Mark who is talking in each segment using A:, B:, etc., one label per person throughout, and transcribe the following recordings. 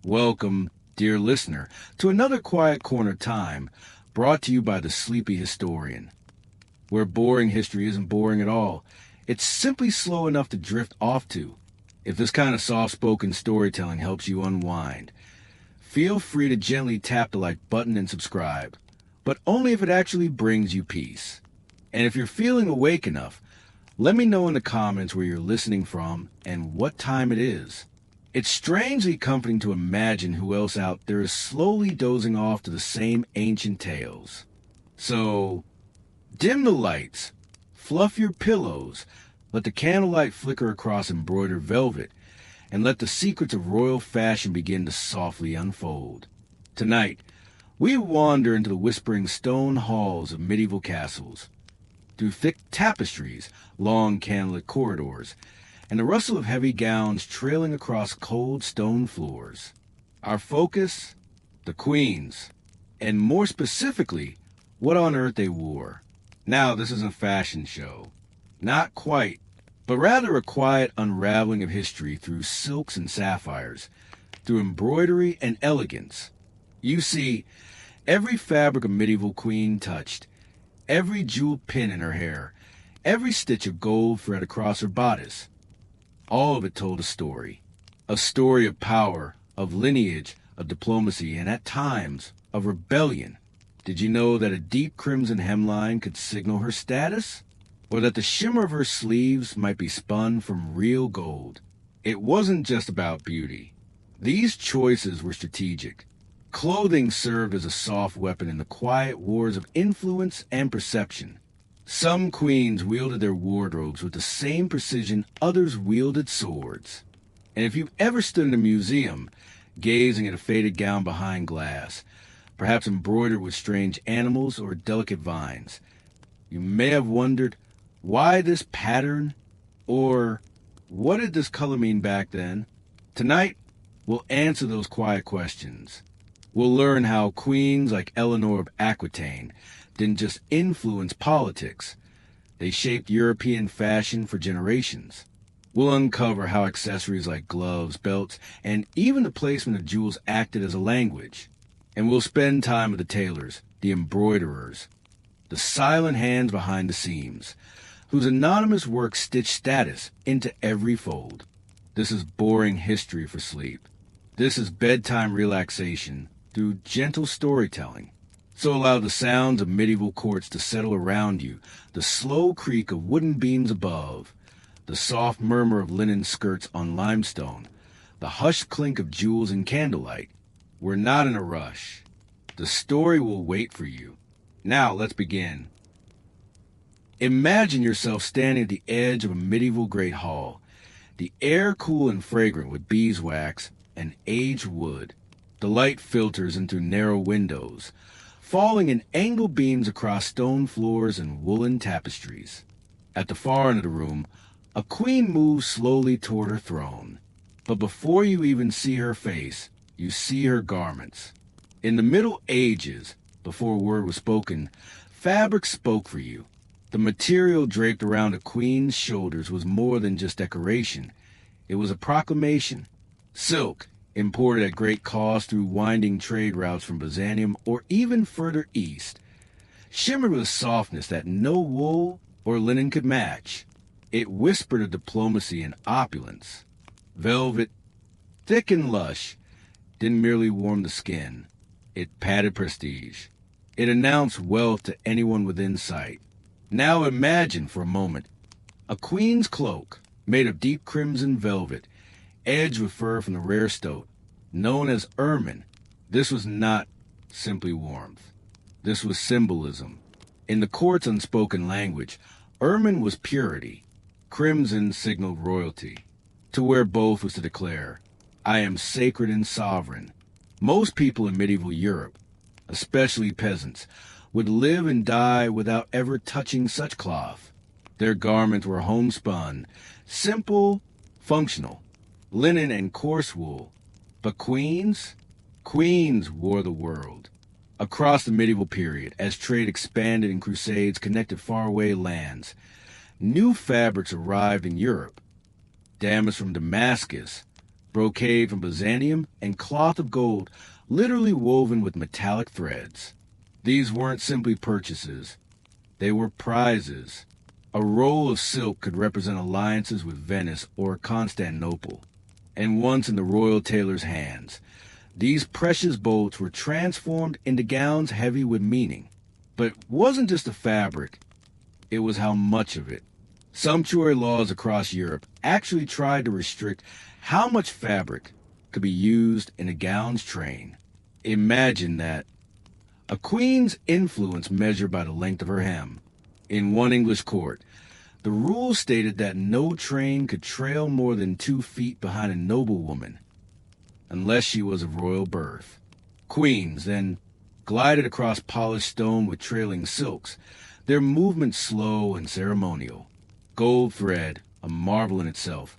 A: Welcome, dear listener, to another Quiet Corner Time, brought to you by the Sleepy Historian, where boring history isn't boring at all. It's simply slow enough to drift off to. If this kind of soft-spoken storytelling helps you unwind, feel free to gently tap the like button and subscribe, but only if it actually brings you peace. And if you're feeling awake enough, let me know in the comments where you're listening from and what time it is. It's strangely comforting to imagine who else out there is slowly dozing off to the same ancient tales. So, dim the lights, fluff your pillows, let the candlelight flicker across embroidered velvet, and let the secrets of royal fashion begin to softly unfold. Tonight, we wander into the whispering stone halls of medieval castles, through thick tapestries, long candlelit corridors, and the rustle of heavy gowns trailing across cold stone floors. Our focus? The queens, and more specifically, what on earth they wore. Now, this isn't a fashion show. Not quite, but rather a quiet unraveling of history through silks and sapphires, through embroidery and elegance. You see, every fabric a medieval queen touched, every jeweled pin in her hair, every stitch of gold thread across her bodice, all of it told a story of power, of lineage, of diplomacy, and at times, of rebellion. Did you know that a deep crimson hemline could signal her status? Or that the shimmer of her sleeves might be spun from real gold? It wasn't just about beauty. These choices were strategic. Clothing served as a soft weapon in the quiet wars of influence and perception. Some queens wielded their wardrobes with the same precision others wielded swords. And if you've ever stood in a museum, gazing at a faded gown behind glass, perhaps embroidered with strange animals or delicate vines, you may have wondered, why this pattern? Or, what did this color mean back then? Tonight, we'll answer those quiet questions. We'll learn how queens like Eleanor of Aquitaine didn't just influence politics. They shaped European fashion for generations. We'll uncover how accessories like gloves, belts, and even the placement of jewels acted as a language. And we'll spend time with the tailors, the embroiderers, the silent hands behind the seams, whose anonymous work stitched status into every fold. This is boring history for sleep. This is bedtime relaxation through gentle storytelling. So allow the sounds of medieval courts to settle around you, the slow creak of wooden beams above, the soft murmur of linen skirts on limestone, the hushed clink of jewels in candlelight. We're not in a rush. The story will wait for you. Now let's begin. Imagine yourself standing at the edge of a medieval great hall, the air cool and fragrant with beeswax and aged wood. The light filters in through narrow windows, falling in angled beams across stone floors and woolen tapestries. At the far end of the room, a queen moves slowly toward her throne. But before you even see her face, you see her garments. In the Middle Ages, before a word was spoken, fabric spoke for you. The material draped around a queen's shoulders was more than just decoration. It was a proclamation. Silk, imported at great cost through winding trade routes from Byzantium or even further east, shimmered with a softness that no wool or linen could match. It whispered of diplomacy and opulence. Velvet, thick and lush, didn't merely warm the skin. It padded prestige. It announced wealth to anyone within sight. Now imagine for a moment a queen's cloak made of deep crimson velvet, edged with fur from the rare stoat, known as ermine. This was not simply warmth. This was symbolism. In the court's unspoken language, ermine was purity. Crimson signaled royalty. To wear both was to declare, I am sacred and sovereign. Most people in medieval Europe, especially peasants, would live and die without ever touching such cloth. Their garments were homespun, simple, functional, linen and coarse wool. But queens? Queens wore the world. Across the medieval period, as trade expanded and crusades connected faraway lands, new fabrics arrived in Europe. Damask from Damascus, brocade from Byzantium, and cloth of gold, literally woven with metallic threads. These weren't simply purchases. They were prizes. A roll of silk could represent alliances with Venice or Constantinople. And once in the royal tailor's hands, these precious bolts were transformed into gowns heavy with meaning. But it wasn't just the fabric, it was how much of it. Sumptuary laws across Europe actually tried to restrict how much fabric could be used in a gown's train. Imagine that. A queen's influence measured by the length of her hem. In one English court, the rule stated that no train could trail more than 2 feet behind a noblewoman, unless she was of royal birth. Queens then glided across polished stone with trailing silks, their movement slow and ceremonial. Gold thread, a marvel in itself,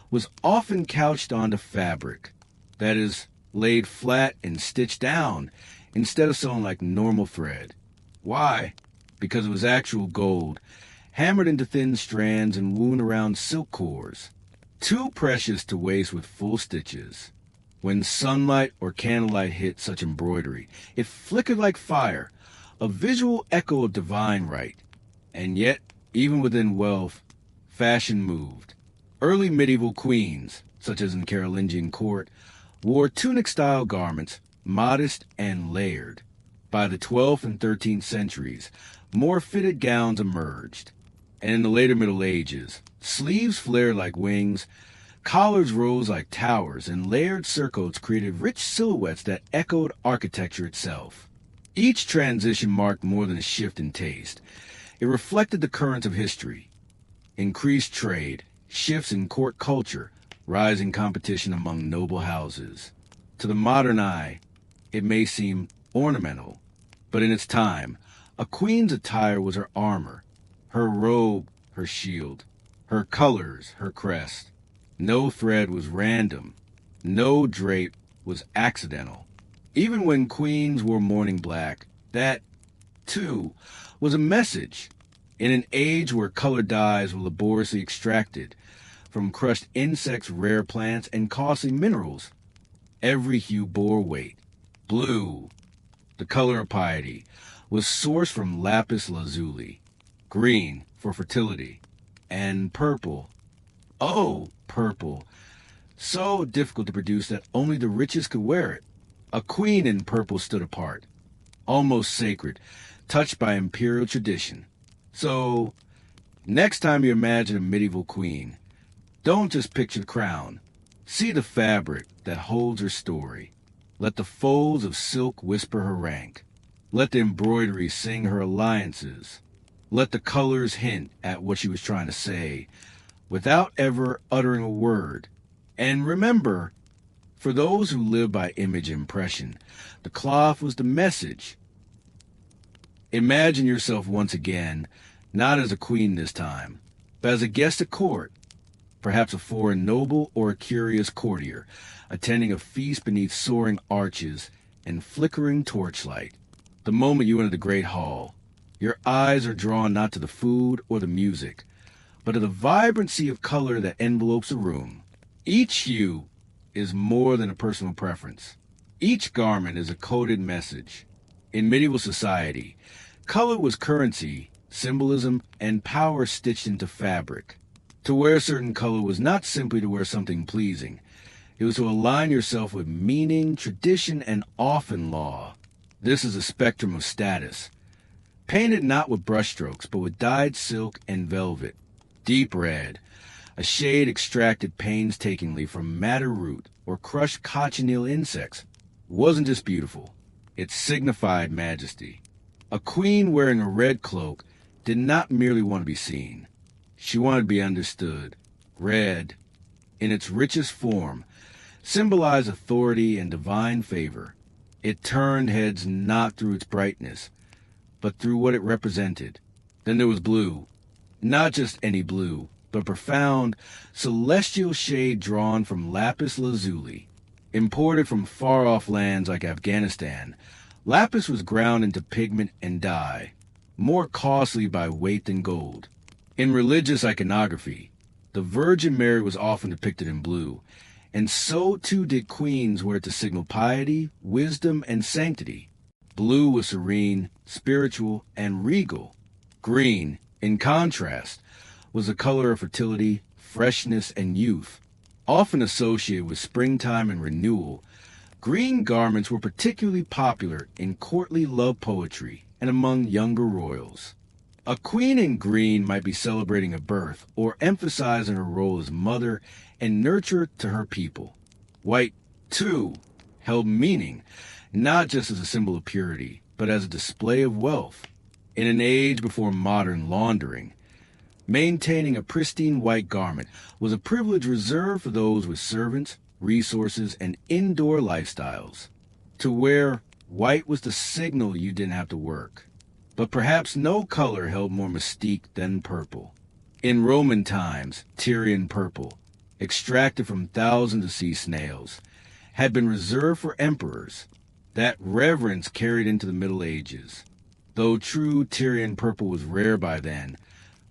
A: was often couched onto fabric, that is, laid flat and stitched down instead of sewn like normal thread. Why? Because it was actual gold, hammered into thin strands and wound around silk cores, too precious to waste with full stitches. When sunlight or candlelight hit such embroidery, it flickered like fire, a visual echo of divine right. And yet, even within wealth, fashion moved. Early medieval queens, such as in Carolingian court, wore tunic-style garments, modest and layered. By the 12th and 13th centuries, more fitted gowns emerged. And in the later Middle Ages, sleeves flared like wings, collars rose like towers, and layered surcoats created rich silhouettes that echoed architecture itself. Each transition marked more than a shift in taste. It reflected the currents of history. Increased trade, shifts in court culture, rising competition among noble houses. To the modern eye, it may seem ornamental, but in its time, a queen's attire was her armor, her robe, her shield, her colors, her crest. No thread was random. No drape was accidental. Even when queens wore mourning black, that, too, was a message. In an age where colored dyes were laboriously extracted from crushed insects, rare plants, and costly minerals, every hue bore weight. Blue, the color of piety, was sourced from lapis lazuli. Green, for fertility. And purple, oh, purple, so difficult to produce that only the richest could wear it. A queen in purple stood apart, almost sacred, touched by imperial tradition. So, next time you imagine a medieval queen, don't just picture the crown. See the fabric that holds her story. Let the folds of silk whisper her rank. Let the embroidery sing her alliances. Let the colors hint at what she was trying to say, without ever uttering a word. And remember, for those who live by image impression, the cloth was the message. Imagine yourself once again, not as a queen this time, but as a guest at court, perhaps a foreign noble or a curious courtier, attending a feast beneath soaring arches and flickering torchlight. The moment you enter the great hall, your eyes are drawn not to the food or the music, but to the vibrancy of color that envelopes the room. Each hue is more than a personal preference. Each garment is a coded message. In medieval society, color was currency, symbolism, and power stitched into fabric. To wear a certain color was not simply to wear something pleasing. It was to align yourself with meaning, tradition, and often law. This is a spectrum of status, painted not with brushstrokes, but with dyed silk and velvet. Deep red, a shade extracted painstakingly from madder root or crushed cochineal insects, wasn't just beautiful. It signified majesty. A queen wearing a red cloak did not merely want to be seen. She wanted to be understood. Red, in its richest form, symbolized authority and divine favor. It turned heads not through its brightness, but through what it represented. Then there was blue. Not just any blue, but profound, celestial shade drawn from lapis lazuli. Imported from far-off lands like Afghanistan, lapis was ground into pigment and dye, more costly by weight than gold. In religious iconography, the Virgin Mary was often depicted in blue, and so too did queens wear it to signal piety, wisdom, and sanctity. Blue was serene, spiritual, and regal. Green, in contrast, was a color of fertility, freshness, and youth. Often associated with springtime and renewal, green garments were particularly popular in courtly love poetry and among younger royals. A queen in green might be celebrating a birth or emphasizing her role as mother and nurturer to her people. White, too, held meaning, not just as a symbol of purity, but as a display of wealth. In an age before modern laundering, maintaining a pristine white garment was a privilege reserved for those with servants, resources, and indoor lifestyles. To wear white was the signal you didn't have to work. But perhaps no color held more mystique than purple. In Roman times, Tyrian purple, extracted from thousands of sea snails, had been reserved for emperors. That reverence carried into the Middle Ages. Though true Tyrian purple was rare by then,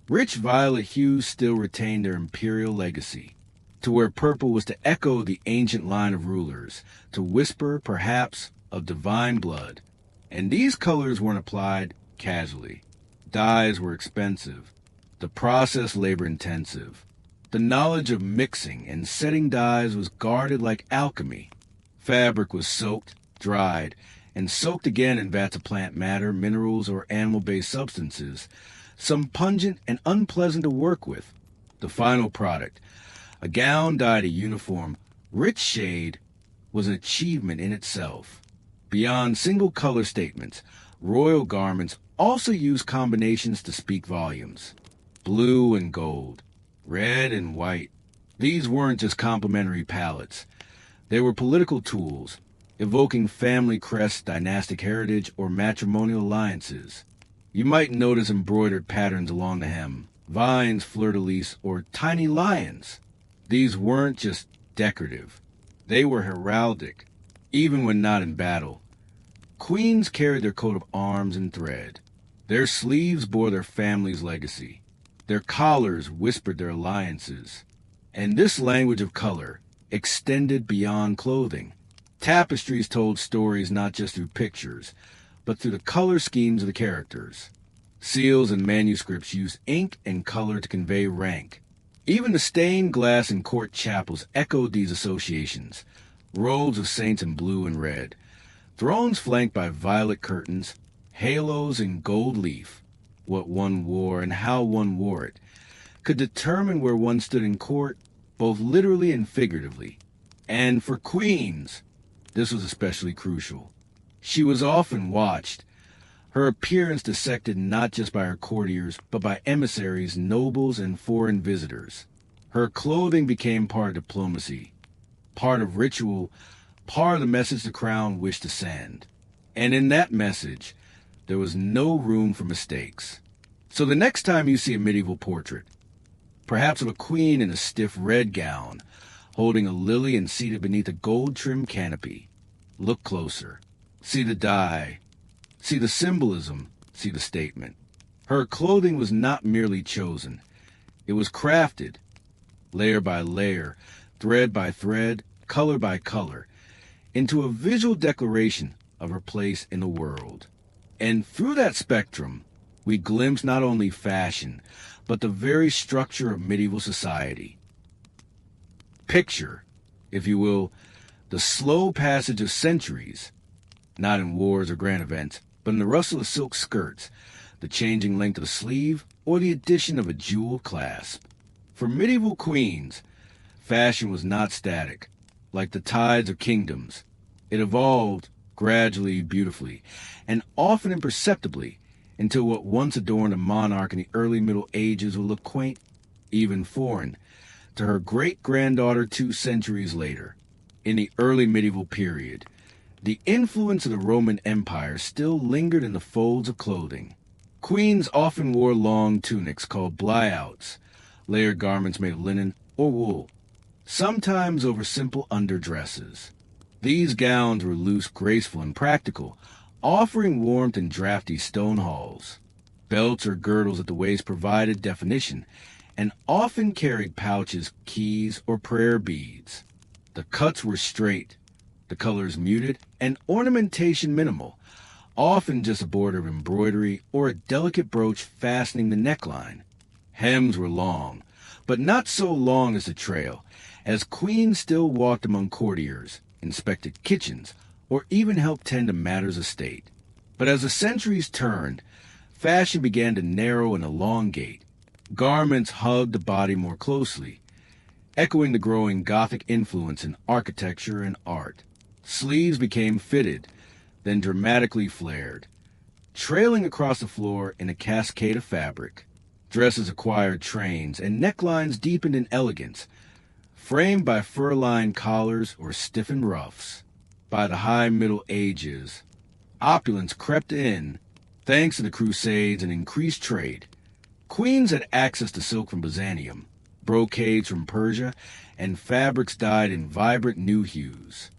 A: rich violet hues still retained their imperial legacy. To wear purple was to echo the ancient line of rulers, to whisper, perhaps, of divine blood. And these colors weren't applied casually. Dyes were expensive, the process labor-intensive. The knowledge of mixing and setting dyes was guarded like alchemy. Fabric was soaked, dried, and soaked again in vats of plant matter, minerals, or animal-based substances, some pungent and unpleasant to work with. The final product, a gown dyed a uniform, rich shade, was an achievement in itself. Beyond single color statements, royal garments also used combinations to speak volumes. Blue and gold, red and white. These weren't just complementary palettes. They were political tools, evoking family crests, dynastic heritage, or matrimonial alliances. You might notice embroidered patterns along the hem, vines, fleur-de-lis, or tiny lions. These weren't just decorative. They were heraldic, even when not in battle. Queens carried their coat of arms in thread. Their sleeves bore their family's legacy. Their collars whispered their alliances. And this language of color extended beyond clothing. Tapestries told stories not just through pictures, but through the color schemes of the characters. Seals and manuscripts used ink and color to convey rank. Even the stained glass in court chapels echoed these associations. Robes of saints in blue and red. Thrones flanked by violet curtains, halos in gold leaf. What one wore and how one wore it could determine where one stood in court, both literally and figuratively. And for queens, this was especially crucial. She was often watched, her appearance dissected not just by her courtiers, but by emissaries, nobles, and foreign visitors. Her clothing became part of diplomacy, part of ritual, part of the message the crown wished to send. And in that message, there was no room for mistakes. So the next time you see a medieval portrait, perhaps of a queen in a stiff red gown, holding a lily and seated beneath a gold-trimmed canopy, look closer. See the dye, see the symbolism, see the statement. Her clothing was not merely chosen. It was crafted, layer by layer, thread by thread, color by color, into a visual declaration of her place in the world. And through that spectrum, we glimpse not only fashion, but the very structure of medieval society. Picture, if you will, the slow passage of centuries, not in wars or grand events, but in the rustle of silk skirts, the changing length of the sleeve, or the addition of a jeweled clasp. For medieval queens, fashion was not static. Like the tides of kingdoms, it evolved gradually, beautifully, and often imperceptibly, until what once adorned a monarch in the early Middle Ages would look quaint, even foreign, to her great-granddaughter 2 centuries later. In the early medieval period, the influence of the Roman Empire still lingered in the folds of clothing. Queens often wore long tunics called blyouts, layered garments made of linen or wool, sometimes over simple underdresses. These gowns were loose, graceful, and practical, offering warmth in drafty stone halls. Belts or girdles at the waist provided definition, and often carried pouches, keys, or prayer beads. The cuts were straight, the colors muted, and ornamentation minimal, often just a border of embroidery or a delicate brooch fastening the neckline. Hems were long, but not so long as the trail, as queens still walked among courtiers, inspected kitchens, or even helped tend to matters of state. But as the centuries turned, fashion began to narrow and elongate. Garments hugged the body more closely, echoing the growing Gothic influence in architecture and art. Sleeves became fitted, then dramatically flared, trailing across the floor in a cascade of fabric. Dresses acquired trains, and necklines deepened in elegance, framed by fur-lined collars or stiffened ruffs. By the high Middle Ages, opulence crept in, thanks to the Crusades and increased trade. Queens had access to silk from Byzantium, brocades from Persia, and fabrics dyed in vibrant new hues.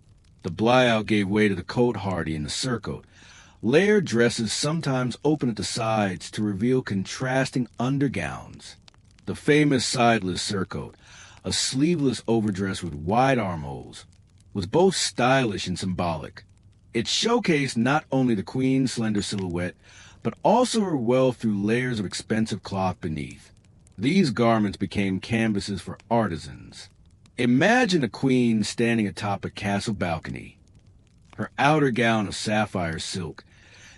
A: The blouse gave way to the cote hardie and the surcoat. Layered dresses sometimes open at the sides to reveal contrasting undergowns. The famous sideless surcoat, a sleeveless overdress with wide armholes, was both stylish and symbolic. It showcased not only the queen's slender silhouette, but also her wealth through layers of expensive cloth beneath. These garments became canvases for artisans. Imagine a queen standing atop a castle balcony, her outer gown of sapphire silk,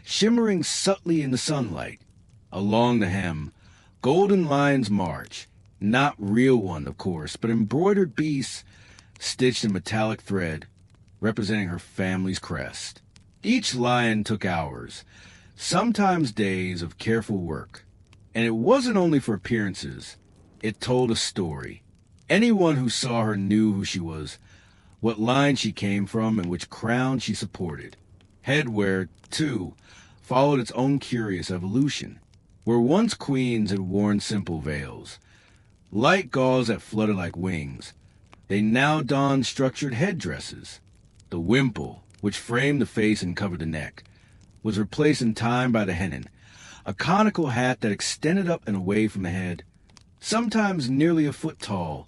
A: shimmering subtly in the sunlight. Along the hem, golden lions march, not real one, of course, but embroidered beasts stitched in metallic thread, representing her family's crest. Each lion took hours, sometimes days of careful work. And it wasn't only for appearances. It told a story. Anyone who saw her knew who she was, what line she came from, and which crown she supported. Headwear, too, followed its own curious evolution. Where once queens had worn simple veils, light gauze that fluttered like wings, they now donned structured headdresses. The wimple, which framed the face and covered the neck, was replaced in time by the hennin, a conical hat that extended up and away from the head, sometimes nearly a foot tall,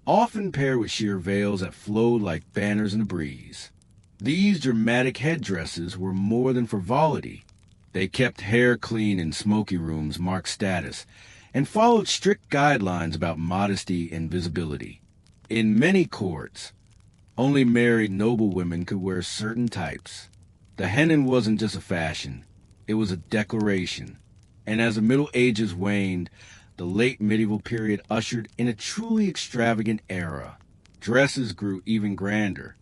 A: often paired with sheer veils that flowed like banners in the breeze. These dramatic headdresses were more than frivolity. They kept hair clean in smoky rooms marked status, and followed strict guidelines about modesty and visibility. In many courts, only married noblewomen could wear certain types. The hennin wasn't just a fashion, it was a declaration. And as the Middle Ages waned, the late medieval period ushered in a truly extravagant era. Dresses grew even grander.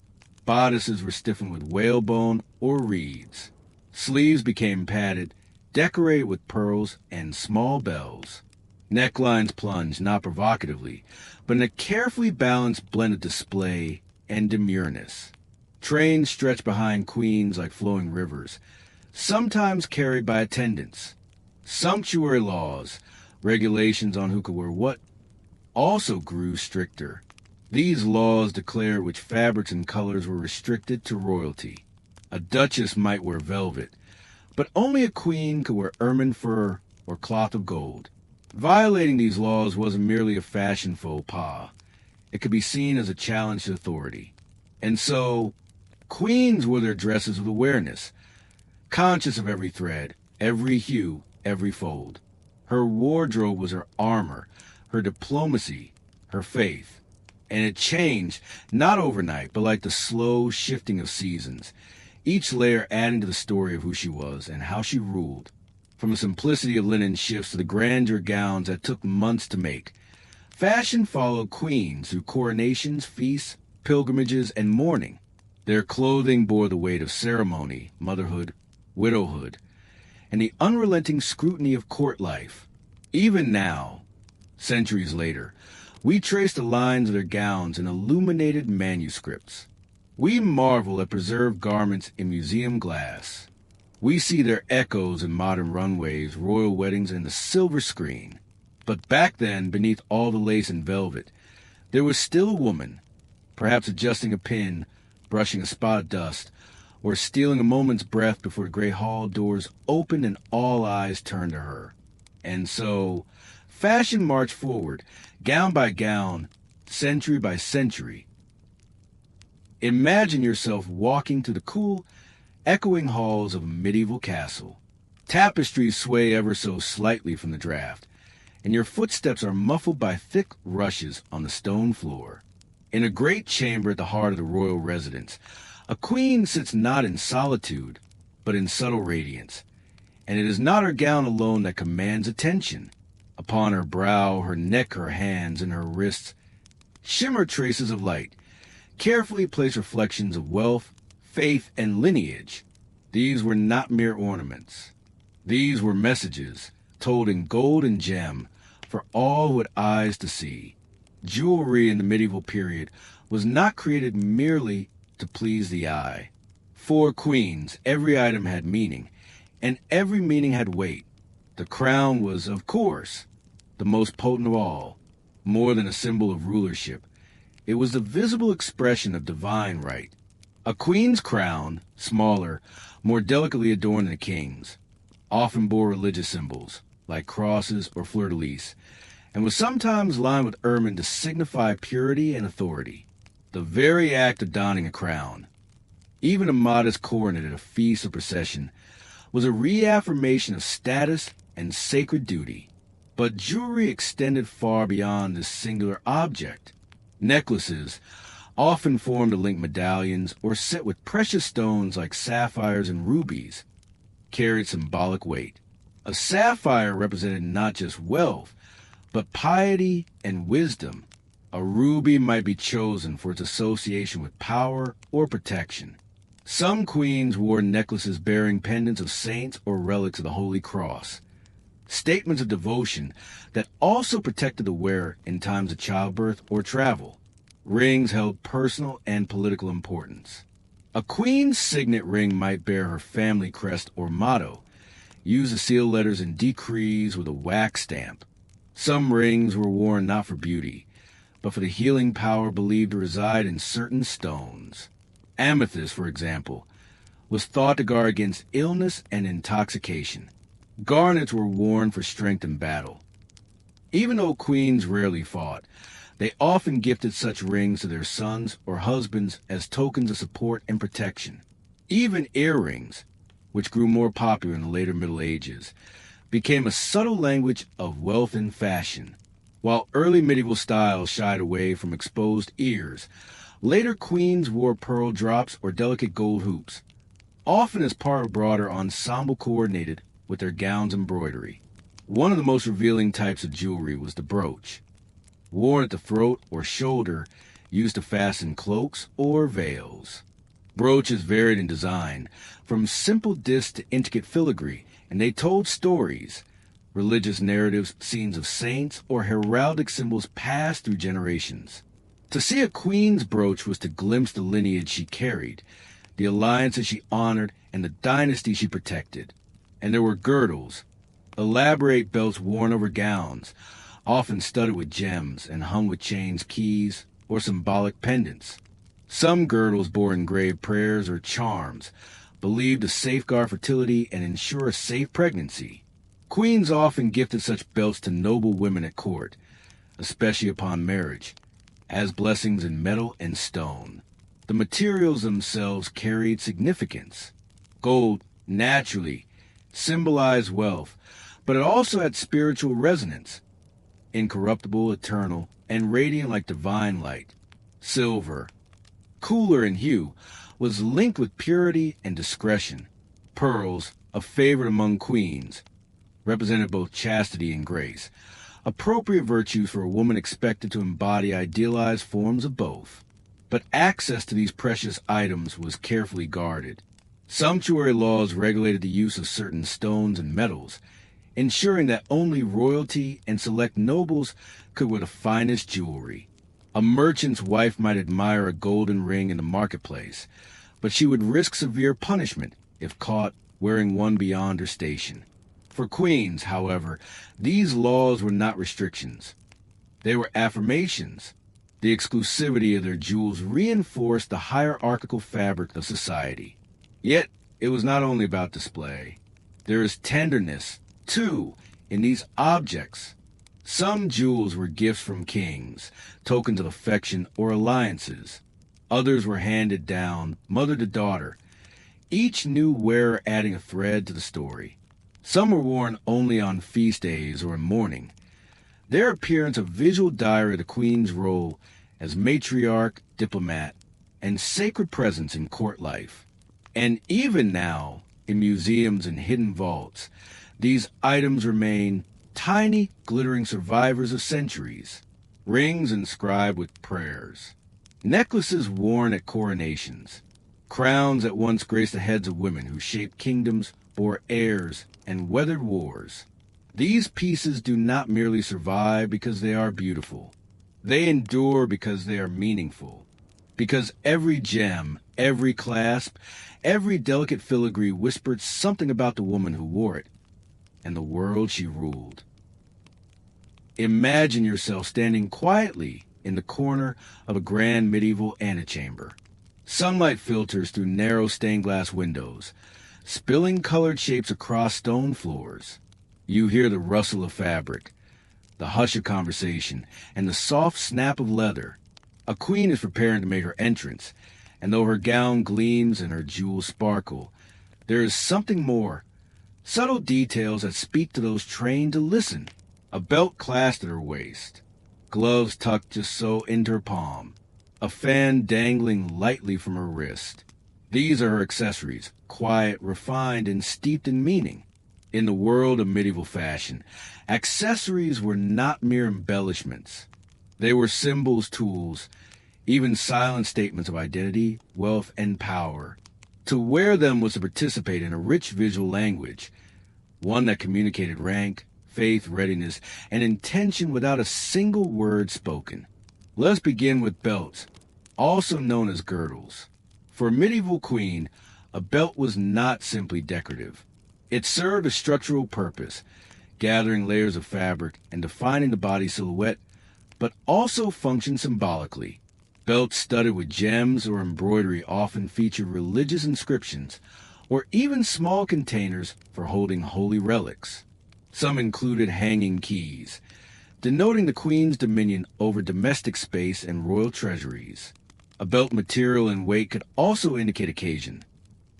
A: Bodices were stiffened with whalebone or reeds. Sleeves became padded, decorated with pearls and small bells. Necklines plunged, not provocatively, but in a carefully balanced blend of display and demureness. Trains stretched behind queens like flowing rivers, sometimes carried by attendants. Sumptuary laws, regulations on who could wear what, also grew stricter. These laws declared which fabrics and colors were restricted to royalty. A duchess might wear velvet, but only a queen could wear ermine fur or cloth of gold. Violating these laws wasn't merely a fashion faux pas. It could be seen as a challenge to authority. And so, queens wore their dresses with awareness, conscious of every thread, every hue, every fold. Her wardrobe was her armor, her diplomacy, her faith. And it changed, not overnight, but like the slow shifting of seasons, each layer adding to the story of who she was and how she ruled. From the simplicity of linen shifts to the grandeur gowns that took months to make, fashion followed queens through coronations, feasts, pilgrimages, and mourning. Their clothing bore the weight of ceremony, motherhood, widowhood, and the unrelenting scrutiny of court life. Even now, centuries later, we trace the lines of their gowns in illuminated manuscripts. We marvel at preserved garments in museum glass. We see their echoes in modern runways, royal weddings, and the silver screen. But back then, beneath all the lace and velvet, there was still a woman, perhaps adjusting a pin, brushing a spot of dust, or stealing a moment's breath before the great hall doors opened and all eyes turned to her. And so, fashion marched forward, gown by gown, century by century. Imagine yourself walking through the cool, echoing halls of a medieval castle. Tapestries sway ever so slightly from the draft, and your footsteps are muffled by thick rushes on the stone floor. In a great chamber at the heart of the royal residence, a queen sits not in solitude, but in subtle radiance, and it is not her gown alone that commands attention. Upon her brow, her neck, her hands, and her wrists shimmer traces of light, carefully placed reflections of wealth, faith, and lineage. These were not mere ornaments. These were messages, told in gold and gem, for all who had eyes to see. Jewelry in the medieval period was not created merely to please the eye. For queens, every item had meaning, and every meaning had weight. The crown was, of course, the most potent of all. More than a symbol of rulership, it was the visible expression of divine right. A queen's crown, smaller, more delicately adorned than a king's, often bore religious symbols, like crosses or fleur-de-lis, and was sometimes lined with ermine to signify purity and authority. The very act of donning a crown, even a modest coronet at a feast or procession, was a reaffirmation of status and sacred duty. But jewelry extended far beyond this singular object. Necklaces, often formed to link medallions or set with precious stones like sapphires and rubies, carried symbolic weight. A sapphire represented not just wealth, but piety and wisdom. A ruby might be chosen for its association with power or protection. Some queens wore necklaces bearing pendants of saints or relics of the Holy Cross, statements of devotion that also protected the wearer in times of childbirth or travel. Rings held personal and political importance. A queen's signet ring might bear her family crest or motto, use to seal letters and decrees with a wax stamp. Some rings were worn not for beauty, but for the healing power believed to reside in certain stones. Amethyst, for example, was thought to guard against illness and intoxication. Garnets were worn for strength in battle. Even though queens rarely fought, they often gifted such rings to their sons or husbands as tokens of support and protection. Even earrings, which grew more popular in the later Middle Ages, became a subtle language of wealth and fashion. While early medieval styles shied away from exposed ears, later queens wore pearl drops or delicate gold hoops, often as part of a broader ensemble coordinated with their gown's embroidery. One of the most revealing types of jewelry was the brooch, worn at the throat or shoulder, used to fasten cloaks or veils. Brooches varied in design, from simple discs to intricate filigree, and they told stories, religious narratives, scenes of saints, or heraldic symbols passed through generations. To see a queen's brooch was to glimpse the lineage she carried, the alliances she honored, and the dynasty she protected. And there were girdles, elaborate belts worn over gowns, often studded with gems and hung with chains, keys, or symbolic pendants. Some girdles bore engraved prayers or charms, believed to safeguard fertility and ensure a safe pregnancy. Queens often gifted such belts to noble women at court, especially upon marriage, as blessings in metal and stone. The materials themselves carried significance. Gold, naturally, symbolized wealth, but it also had spiritual resonance, incorruptible, eternal, and radiant like divine light. Silver, cooler in hue, was linked with purity and discretion. Pearls, a favorite among queens, represented both chastity and grace, appropriate virtues for a woman expected to embody idealized forms of both. But access to these precious items was carefully guarded. Sumptuary laws regulated the use of certain stones and metals, ensuring that only royalty and select nobles could wear the finest jewelry. A merchant's wife might admire a golden ring in the marketplace, but she would risk severe punishment if caught wearing one beyond her station. For queens, however, these laws were not restrictions. They were affirmations. The exclusivity of their jewels reinforced the hierarchical fabric of society. Yet, it was not only about display. There is tenderness, too, in these objects. Some jewels were gifts from kings, tokens of affection or alliances. Others were handed down, mother to daughter, each new wearer adding a thread to the story. Some were worn only on feast days or in mourning, their appearance a visual diary of the queen's role as matriarch, diplomat, and sacred presence in court life. And even now, in museums and hidden vaults, these items remain tiny, glittering survivors of centuries, rings inscribed with prayers, necklaces worn at coronations, crowns that once graced the heads of women who shaped kingdoms, bore heirs, and weathered wars. These pieces do not merely survive because they are beautiful. They endure because they are meaningful. Because every gem, every clasp, every delicate filigree whispered something about the woman who wore it and the world she ruled. Imagine yourself standing quietly in the corner of a grand medieval antechamber. Sunlight filters through narrow stained glass windows, spilling colored shapes across stone floors. You hear the rustle of fabric, the hush of conversation, and the soft snap of leather. A queen is preparing to make her entrance, and though her gown gleams and her jewels sparkle, there is something more, subtle details that speak to those trained to listen. A belt clasped at her waist, gloves tucked just so into her palm, a fan dangling lightly from her wrist. These are her accessories, quiet, refined, and steeped in meaning. In the world of medieval fashion, accessories were not mere embellishments. They were symbols, tools, even silent statements of identity, wealth, and power. To wear them was to participate in a rich visual language, one that communicated rank, faith, readiness, and intention without a single word spoken. Let's begin with belts, also known as girdles. For a medieval queen, a belt was not simply decorative. It served a structural purpose, gathering layers of fabric and defining the body silhouette, but also functioned symbolically. Belts studded with gems or embroidery often featured religious inscriptions, or even small containers for holding holy relics. Some included hanging keys, denoting the queen's dominion over domestic space and royal treasuries. A belt material and weight could also indicate occasion.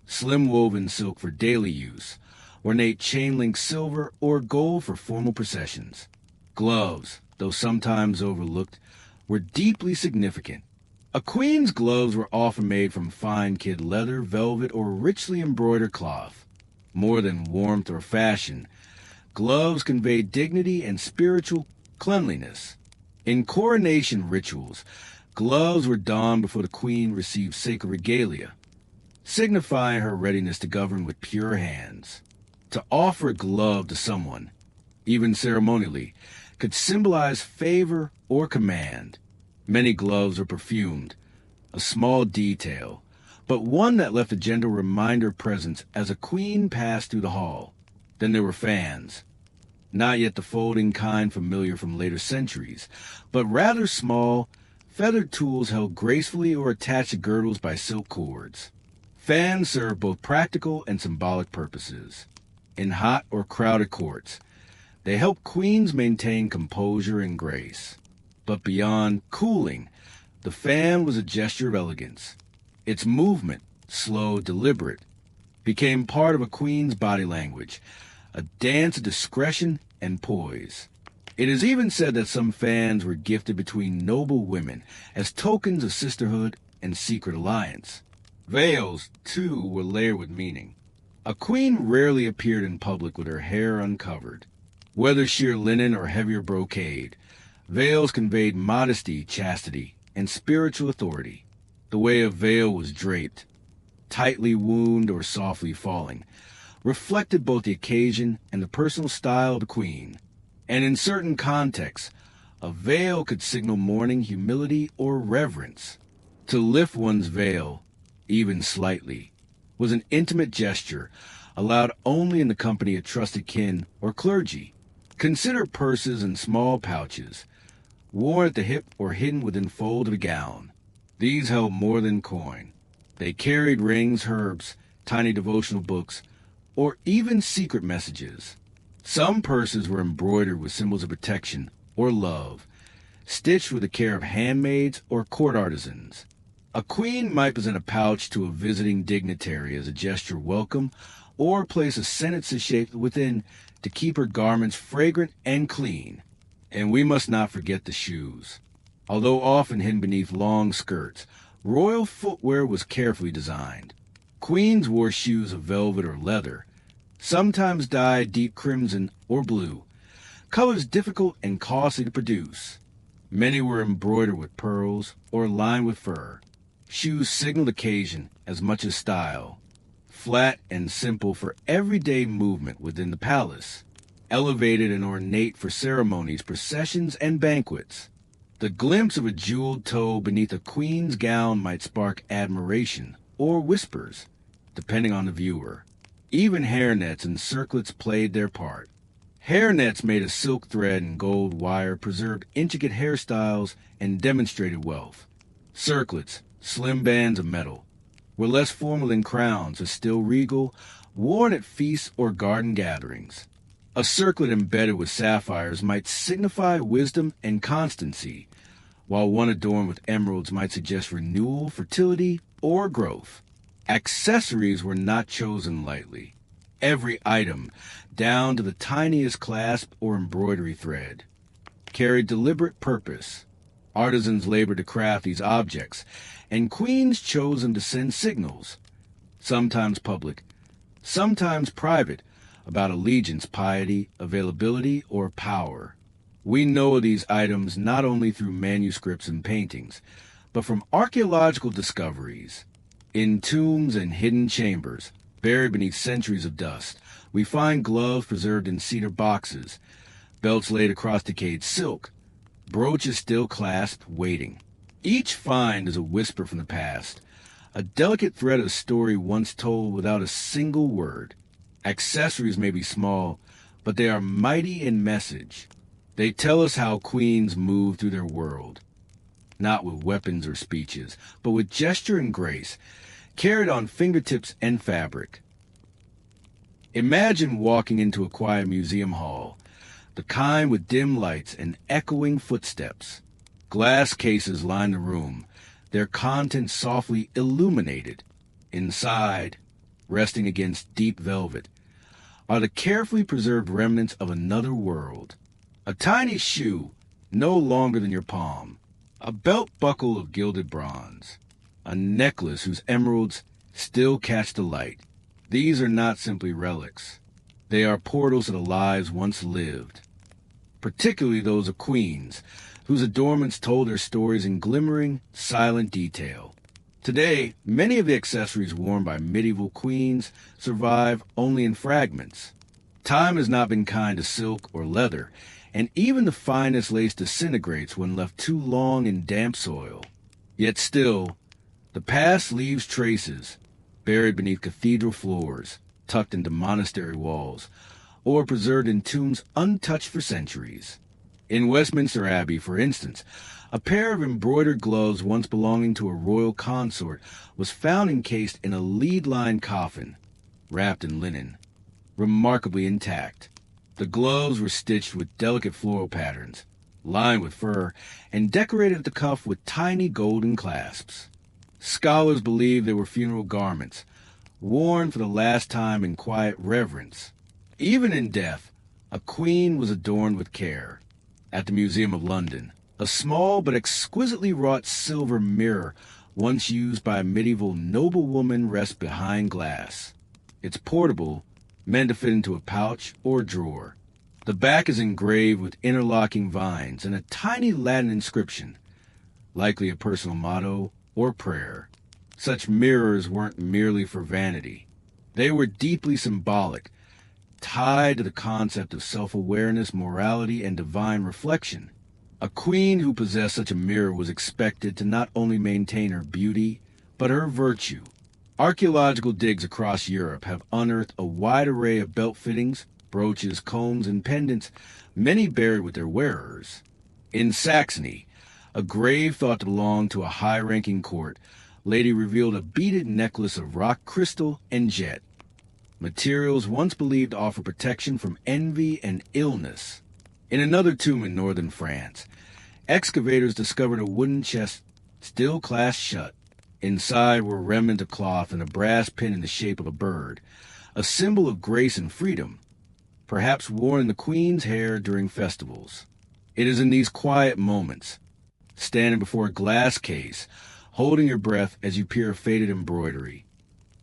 A: Slim woven silk for daily use, ornate chain-link silver or gold for formal processions. Gloves, though sometimes overlooked, were deeply significant. A queen's gloves were often made from fine kid leather, velvet, or richly embroidered cloth. More than warmth or fashion, gloves conveyed dignity and spiritual cleanliness. In coronation rituals, gloves were donned before the queen received sacred regalia, signifying her readiness to govern with pure hands. To offer a glove to someone, even ceremonially, could symbolize favor or command. Many gloves were perfumed, a small detail, but one that left a gentle reminder of presence as a queen passed through the hall. Then there were fans, not yet the folding kind familiar from later centuries, but rather small, feathered tools held gracefully or attached to girdles by silk cords. Fans served both practical and symbolic purposes. In hot or crowded courts, they helped queens maintain composure and grace. But beyond cooling, the fan was a gesture of elegance. Its movement, slow, deliberate, became part of a queen's body language, a dance of discretion and poise. It is even said that some fans were gifted between noble women as tokens of sisterhood and secret alliance. Veils, too, were layered with meaning. A queen rarely appeared in public with her hair uncovered. Whether sheer linen or heavier brocade, veils conveyed modesty, chastity, and spiritual authority. The way a veil was draped, tightly wound or softly falling, reflected both the occasion and the personal style of the queen. And in certain contexts, a veil could signal mourning, humility, or reverence. To lift one's veil, even slightly, was an intimate gesture, allowed only in the company of trusted kin or clergy. Consider purses and small pouches, worn at the hip or hidden within fold of a gown. These held more than coin. They carried rings, herbs, tiny devotional books, or even secret messages. Some purses were embroidered with symbols of protection or love, stitched with the care of handmaids or court artisans. A queen might present a pouch to a visiting dignitary as a gesture of welcome, or place a sentence shaped within to keep her garments fragrant and clean. And we must not forget the shoes. Although often hidden beneath long skirts, royal footwear was carefully designed. Queens wore shoes of velvet or leather, sometimes dyed deep crimson or blue, colors difficult and costly to produce. Many were embroidered with pearls or lined with fur. Shoes signaled occasion as much as style, flat and simple for everyday movement within the palace, elevated and ornate for ceremonies, processions, and banquets. The glimpse of a jeweled toe beneath a queen's gown might spark admiration or whispers, depending on the viewer. Even hairnets and circlets played their part. Hairnets made of silk thread and gold wire preserved intricate hairstyles and demonstrated wealth. Circlets, slim bands of metal, were less formal than crowns, but still regal, worn at feasts or garden gatherings. A circlet embedded with sapphires might signify wisdom and constancy, while one adorned with emeralds might suggest renewal, fertility, or growth. Accessories were not chosen lightly. Every item, down to the tiniest clasp or embroidery thread, carried deliberate purpose. Artisans labored to craft these objects, and queens chose them to send signals, sometimes public, sometimes private, about allegiance, piety, availability, or power. We know of these items not only through manuscripts and paintings, but from archaeological discoveries. In tombs and hidden chambers, buried beneath centuries of dust, we find gloves preserved in cedar boxes, belts laid across decayed silk, brooches still clasped, waiting. Each find is a whisper from the past, a delicate thread of story once told without a single word. Accessories may be small, but they are mighty in message. They tell us how queens move through their world, not with weapons or speeches, but with gesture and grace, carried on fingertips and fabric. Imagine walking into a quiet museum hall, the kind with dim lights and echoing footsteps. Glass cases line the room, their contents softly illuminated. Inside, resting against deep velvet, are the carefully preserved remnants of another world. A tiny shoe, no longer than your palm, a belt buckle of gilded bronze, a necklace whose emeralds still catch the light. These are not simply relics. They are portals to the lives once lived, particularly those of queens, whose adornments told their stories in glimmering, silent detail. Today, many of the accessories worn by medieval queens survive only in fragments. Time has not been kind to silk or leather, and even the finest lace disintegrates when left too long in damp soil. Yet still, the past leaves traces, buried beneath cathedral floors, tucked into monastery walls, or preserved in tombs untouched for centuries. In Westminster Abbey, for instance, a pair of embroidered gloves once belonging to a royal consort was found encased in a lead-lined coffin, wrapped in linen, remarkably intact. The gloves were stitched with delicate floral patterns, lined with fur, and decorated at the cuff with tiny golden clasps. Scholars believe they were funeral garments, worn for the last time in quiet reverence. Even in death, a queen was adorned with care. At the Museum of London, a small but exquisitely wrought silver mirror once used by a medieval noblewoman rests behind glass. It's portable, meant to fit into a pouch or drawer. The back is engraved with interlocking vines and a tiny Latin inscription, likely a personal motto or prayer. Such mirrors weren't merely for vanity. They were deeply symbolic, tied to the concept of self-awareness, morality, and divine reflection. A queen who possessed such a mirror was expected to not only maintain her beauty, but her virtue. Archaeological digs across Europe have unearthed a wide array of belt fittings, brooches, combs, and pendants, many buried with their wearers. In Saxony, a grave thought to belong to a high-ranking court lady revealed a beaded necklace of rock crystal and jet, materials once believed to offer protection from envy and illness. In another tomb in northern France, excavators discovered a wooden chest still clasped shut, Inside were remnants of cloth and a brass pin in the shape of a bird, a symbol of grace and freedom, perhaps worn in the queen's hair during festivals. It is in these quiet moments, standing before a glass case, holding your breath as you peer faded embroidery,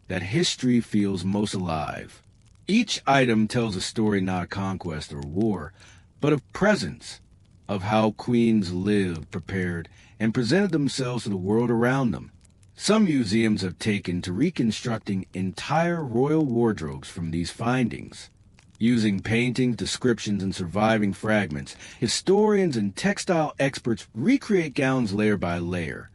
A: that history feels most alive. Each item tells a story not of conquest or war, but of presence, of how queens lived, prepared, and presented themselves to the world around them. Some museums have taken to reconstructing entire royal wardrobes from these findings. Using paintings, descriptions, and surviving fragments, historians and textile experts recreate gowns layer by layer,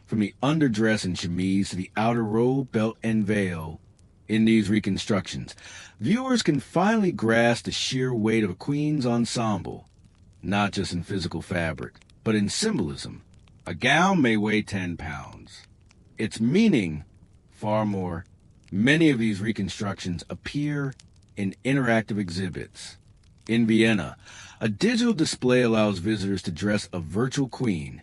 A: from the underdress and chemise to the outer robe, belt, and veil. In these reconstructions, viewers can finally grasp the sheer weight of a queen's ensemble, not just in physical fabric, but in symbolism. A gown may weigh 10 pounds. Its meaning, far more. Many of these reconstructions appear in interactive exhibits. In Vienna, a digital display allows visitors to dress a virtual queen,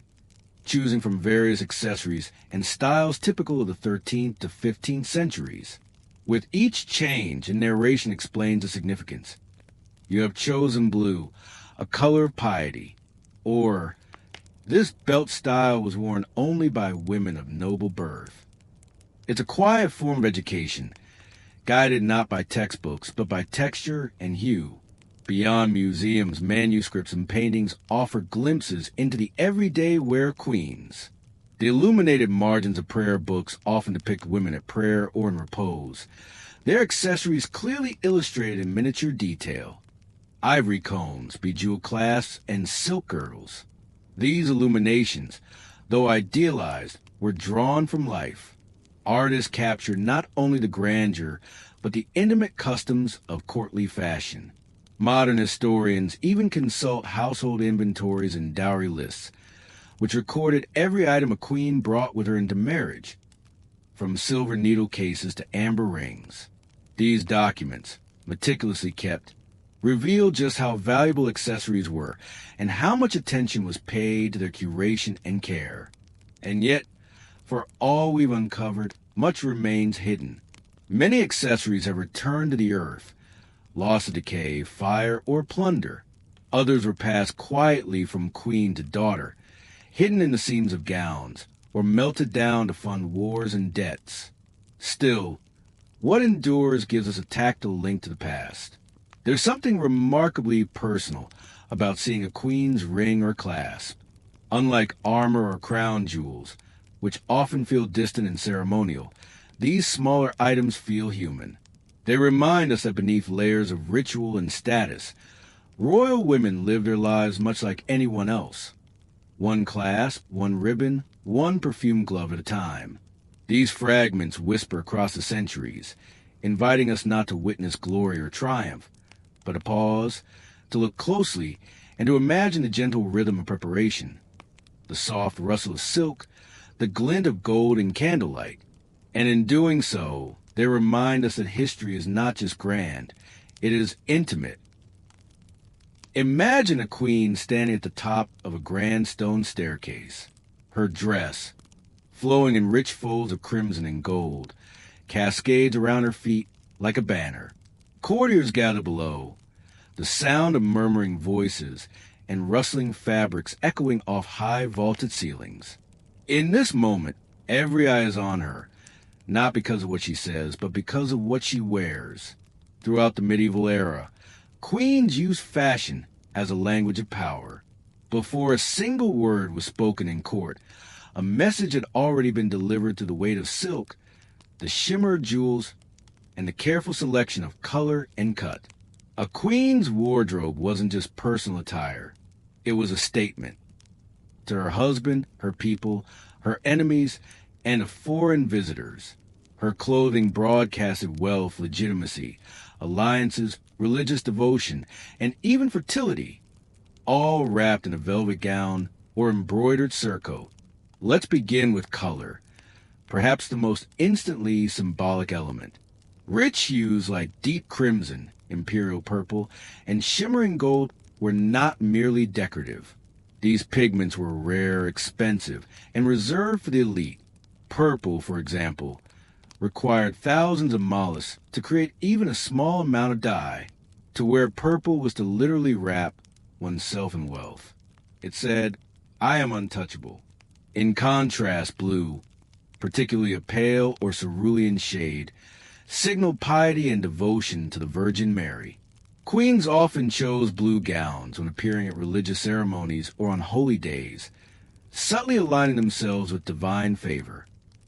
A: choosing from various accessories and styles typical of the 13th to 15th centuries. With each change, a narration explains the significance. You have chosen blue, a color of piety, or this belt style was worn only by women of noble birth. It's a quiet form of education, guided not by textbooks, but by texture and hue. Beyond museums, manuscripts and paintings offer glimpses into the everyday wear queens. The illuminated margins of prayer books often depict women at prayer or in repose, their accessories clearly illustrated in miniature detail. Ivory combs, bejeweled clasps, and silk girdles. These illuminations, though idealized, were drawn from life. Artists captured not only the grandeur, but the intimate customs of courtly fashion. Modern historians even consult household inventories and dowry lists, which recorded every item a queen brought with her into marriage, from silver needle cases to amber rings. These documents, meticulously kept, reveal just how valuable accessories were and how much attention was paid to their curation and care. And yet, for all we've uncovered, much remains hidden. Many accessories have returned to the earth, lost to decay, fire, or plunder. Others were passed quietly from queen to daughter, hidden in the seams of gowns, or melted down to fund wars and debts. Still, what endures gives us a tactile link to the past. There's something remarkably personal about seeing a queen's ring or clasp. Unlike armor or crown jewels, which often feel distant and ceremonial, these smaller items feel human. They remind us that beneath layers of ritual and status, royal women live their lives much like anyone else. One clasp, one ribbon, one perfumed glove at a time. These fragments whisper across the centuries, inviting us not to witness glory or triumph, but to pause, to look closely, and to imagine the gentle rhythm of preparation, the soft rustle of silk, the glint of gold in candlelight. And in doing so, they remind us that history is not just grand, it is intimate. Imagine a queen standing at the top of a grand stone staircase, her dress, flowing in rich folds of crimson and gold, cascades around her feet like a banner. Courtiers gather below, the sound of murmuring voices and rustling fabrics echoing off high vaulted ceilings. In this moment, every eye is on her, not because of what she says, but because of what she wears. Throughout the medieval era, queens used fashion as a language of power. Before a single word was spoken in court, a message had already been delivered through the weight of silk, the shimmer of jewels, and the careful selection of color and cut. A queen's wardrobe wasn't just personal attire. It was a statement. To her husband, her people, her enemies, and to foreign visitors. Her clothing broadcasted wealth, legitimacy, alliances, religious devotion, and even fertility, all wrapped in a velvet gown or embroidered surcoat. Let's begin with color, perhaps the most instantly symbolic element. Rich hues like deep crimson, imperial purple, and shimmering gold were not merely decorative. These pigments were rare, expensive, and reserved for the elite. Purple, for example, required thousands of mollusks to create even a small amount of dye. To wear purple was to literally wrap oneself in wealth. It said, "I am untouchable." In contrast, blue, particularly a pale or cerulean shade, signaled piety and devotion to the Virgin Mary. Queens often chose blue gowns when appearing at religious ceremonies or on holy days, subtly aligning themselves with divine favor.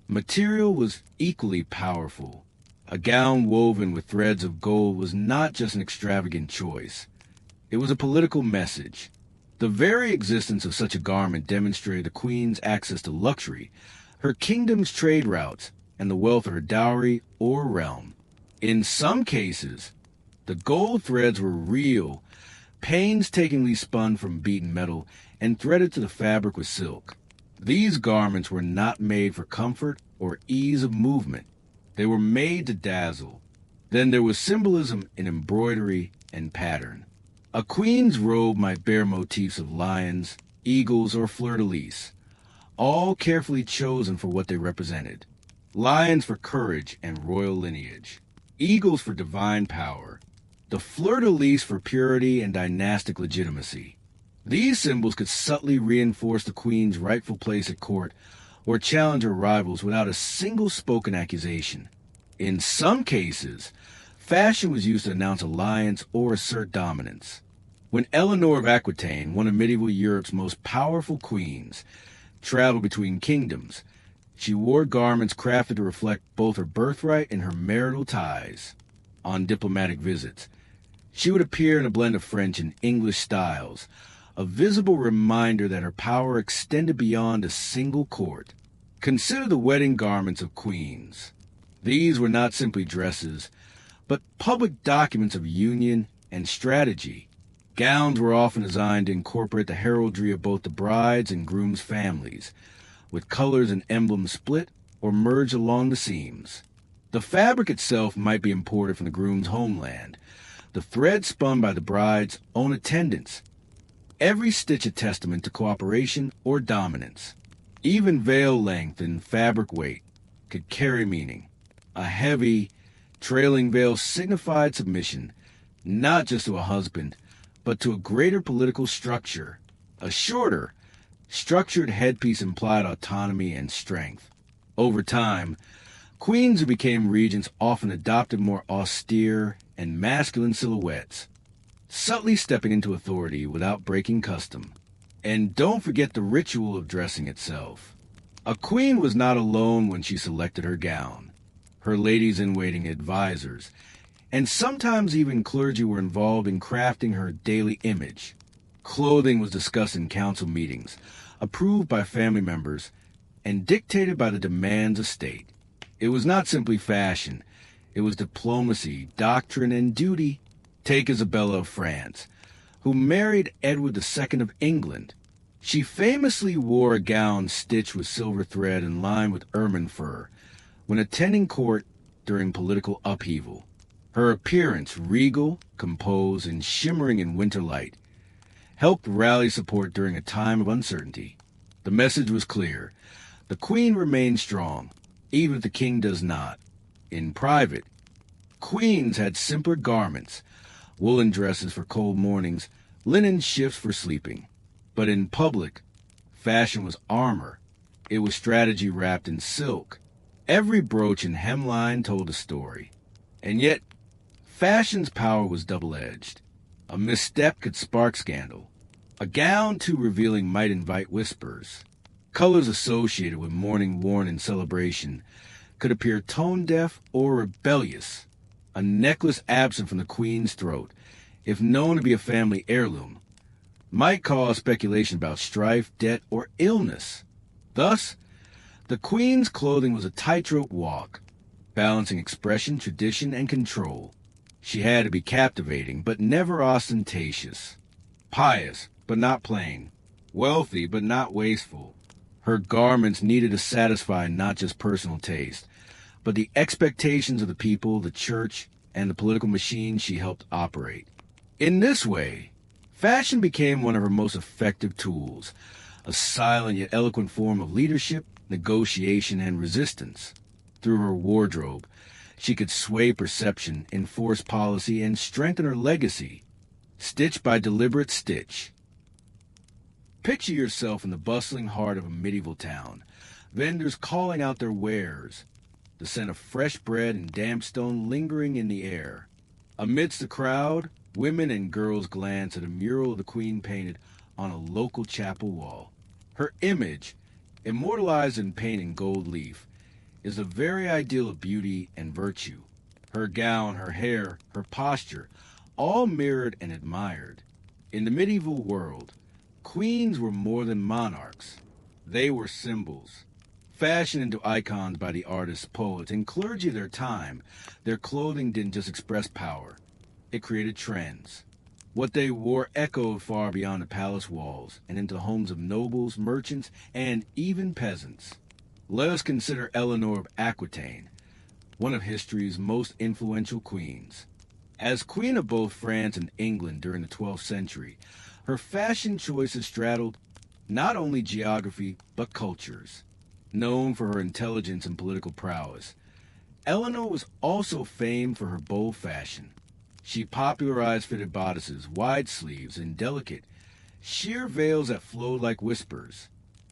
A: Material was equally powerful. A gown woven with threads of gold was not just an extravagant choice. It was a political message. The very existence of such a garment demonstrated the queen's access to luxury, her kingdom's trade routes, and the wealth of her dowry or realm. In some cases, the gold threads were real, painstakingly spun from beaten metal and threaded to the fabric with silk. These garments were not made for comfort or ease of movement. They were made to dazzle. Then there was symbolism in embroidery and pattern. A queen's robe might bear motifs of lions, eagles, or fleur-de-lis, all carefully chosen for what they represented. Lions for courage and royal lineage, eagles for divine power, the fleur-de-lis for purity and dynastic legitimacy. These symbols could subtly reinforce the queen's rightful place at court or challenge her rivals without a single spoken accusation. In some cases, fashion was used to announce alliance or assert dominance. When Eleanor of Aquitaine, one of medieval Europe's most powerful queens, traveled between kingdoms, she wore garments crafted to reflect both her birthright and her marital ties. On diplomatic visits, she would appear in a blend of French and English styles, a visible reminder that her power extended beyond a single court. Consider the wedding garments of queens. These were not simply dresses, but public documents of union and strategy. Gowns were often designed to incorporate the heraldry of both the bride's and groom's families, with colors and emblems split or merged along the seams. The fabric itself might be imported from the groom's homeland, the thread spun by the bride's own attendants, every stitch a testament to cooperation or dominance. Even veil length and fabric weight could carry meaning. A heavy, trailing veil signified submission, not just to a husband, but to a greater political structure. A shorter, structured headpiece implied autonomy and strength. Over time, queens who became regents often adopted more austere and masculine silhouettes, subtly stepping into authority without breaking custom. And don't forget the ritual of dressing itself. A queen was not alone when she selected her gown. Her ladies-in-waiting advisors, and sometimes even clergy, were involved in crafting her daily image. Clothing was discussed in council meetings, approved by family members, and dictated by the demands of state. It was not simply fashion. It was diplomacy, doctrine, and duty. Take Isabella of France, who married Edward II of England. She famously wore a gown stitched with silver thread and lined with ermine fur when attending court during political upheaval. Her appearance, regal, composed, and shimmering in winter light, helped rally support during a time of uncertainty. The message was clear. The queen remains strong, even if the king does not. In private, queens had simpler garments, woolen dresses for cold mornings, linen shifts for sleeping. But in public, fashion was armor. It was strategy wrapped in silk. Every brooch and hemline told a story. And yet, fashion's power was double-edged. A misstep could spark scandal. A gown too revealing might invite whispers. Colors associated with mourning worn in celebration could appear tone-deaf or rebellious. A necklace absent from the queen's throat, if known to be a family heirloom, might cause speculation about strife, debt, or illness. Thus, the queen's clothing was a tightrope walk, balancing expression, tradition, and control. She had to be captivating, but never ostentatious. Pious, but not plain. Wealthy, but not wasteful. Her garments needed to satisfy not just personal taste, but the expectations of the people, the church, and the political machine she helped operate. In this way, fashion became one of her most effective tools, a silent yet eloquent form of leadership, negotiation, and resistance. Through her wardrobe, she could sway perception, enforce policy, and strengthen her legacy, stitch by deliberate stitch. Picture yourself in the bustling heart of a medieval town, vendors calling out their wares, the scent of fresh bread and damp stone lingering in the air. Amidst the crowd, women and girls glance at a mural the Queen painted on a local chapel wall. Her image, immortalized in paint and gold leaf, is the very ideal of beauty and virtue. Her gown, her hair, her posture, all mirrored and admired. In the medieval world, queens were more than monarchs. They were symbols, fashioned into icons by the artists, poets, and clergy of their time. Their clothing didn't just express power, it created trends. What they wore echoed far beyond the palace walls and into the homes of nobles, merchants, and even peasants. Let us consider Eleanor of Aquitaine, one of history's most influential queens. As queen of both France and England during the 12th century, her fashion choices straddled not only geography but cultures. Known for her intelligence and political prowess, Eleanor was also famed for her bold fashion. She popularized fitted bodices, wide sleeves, and delicate, sheer veils that flowed like whispers.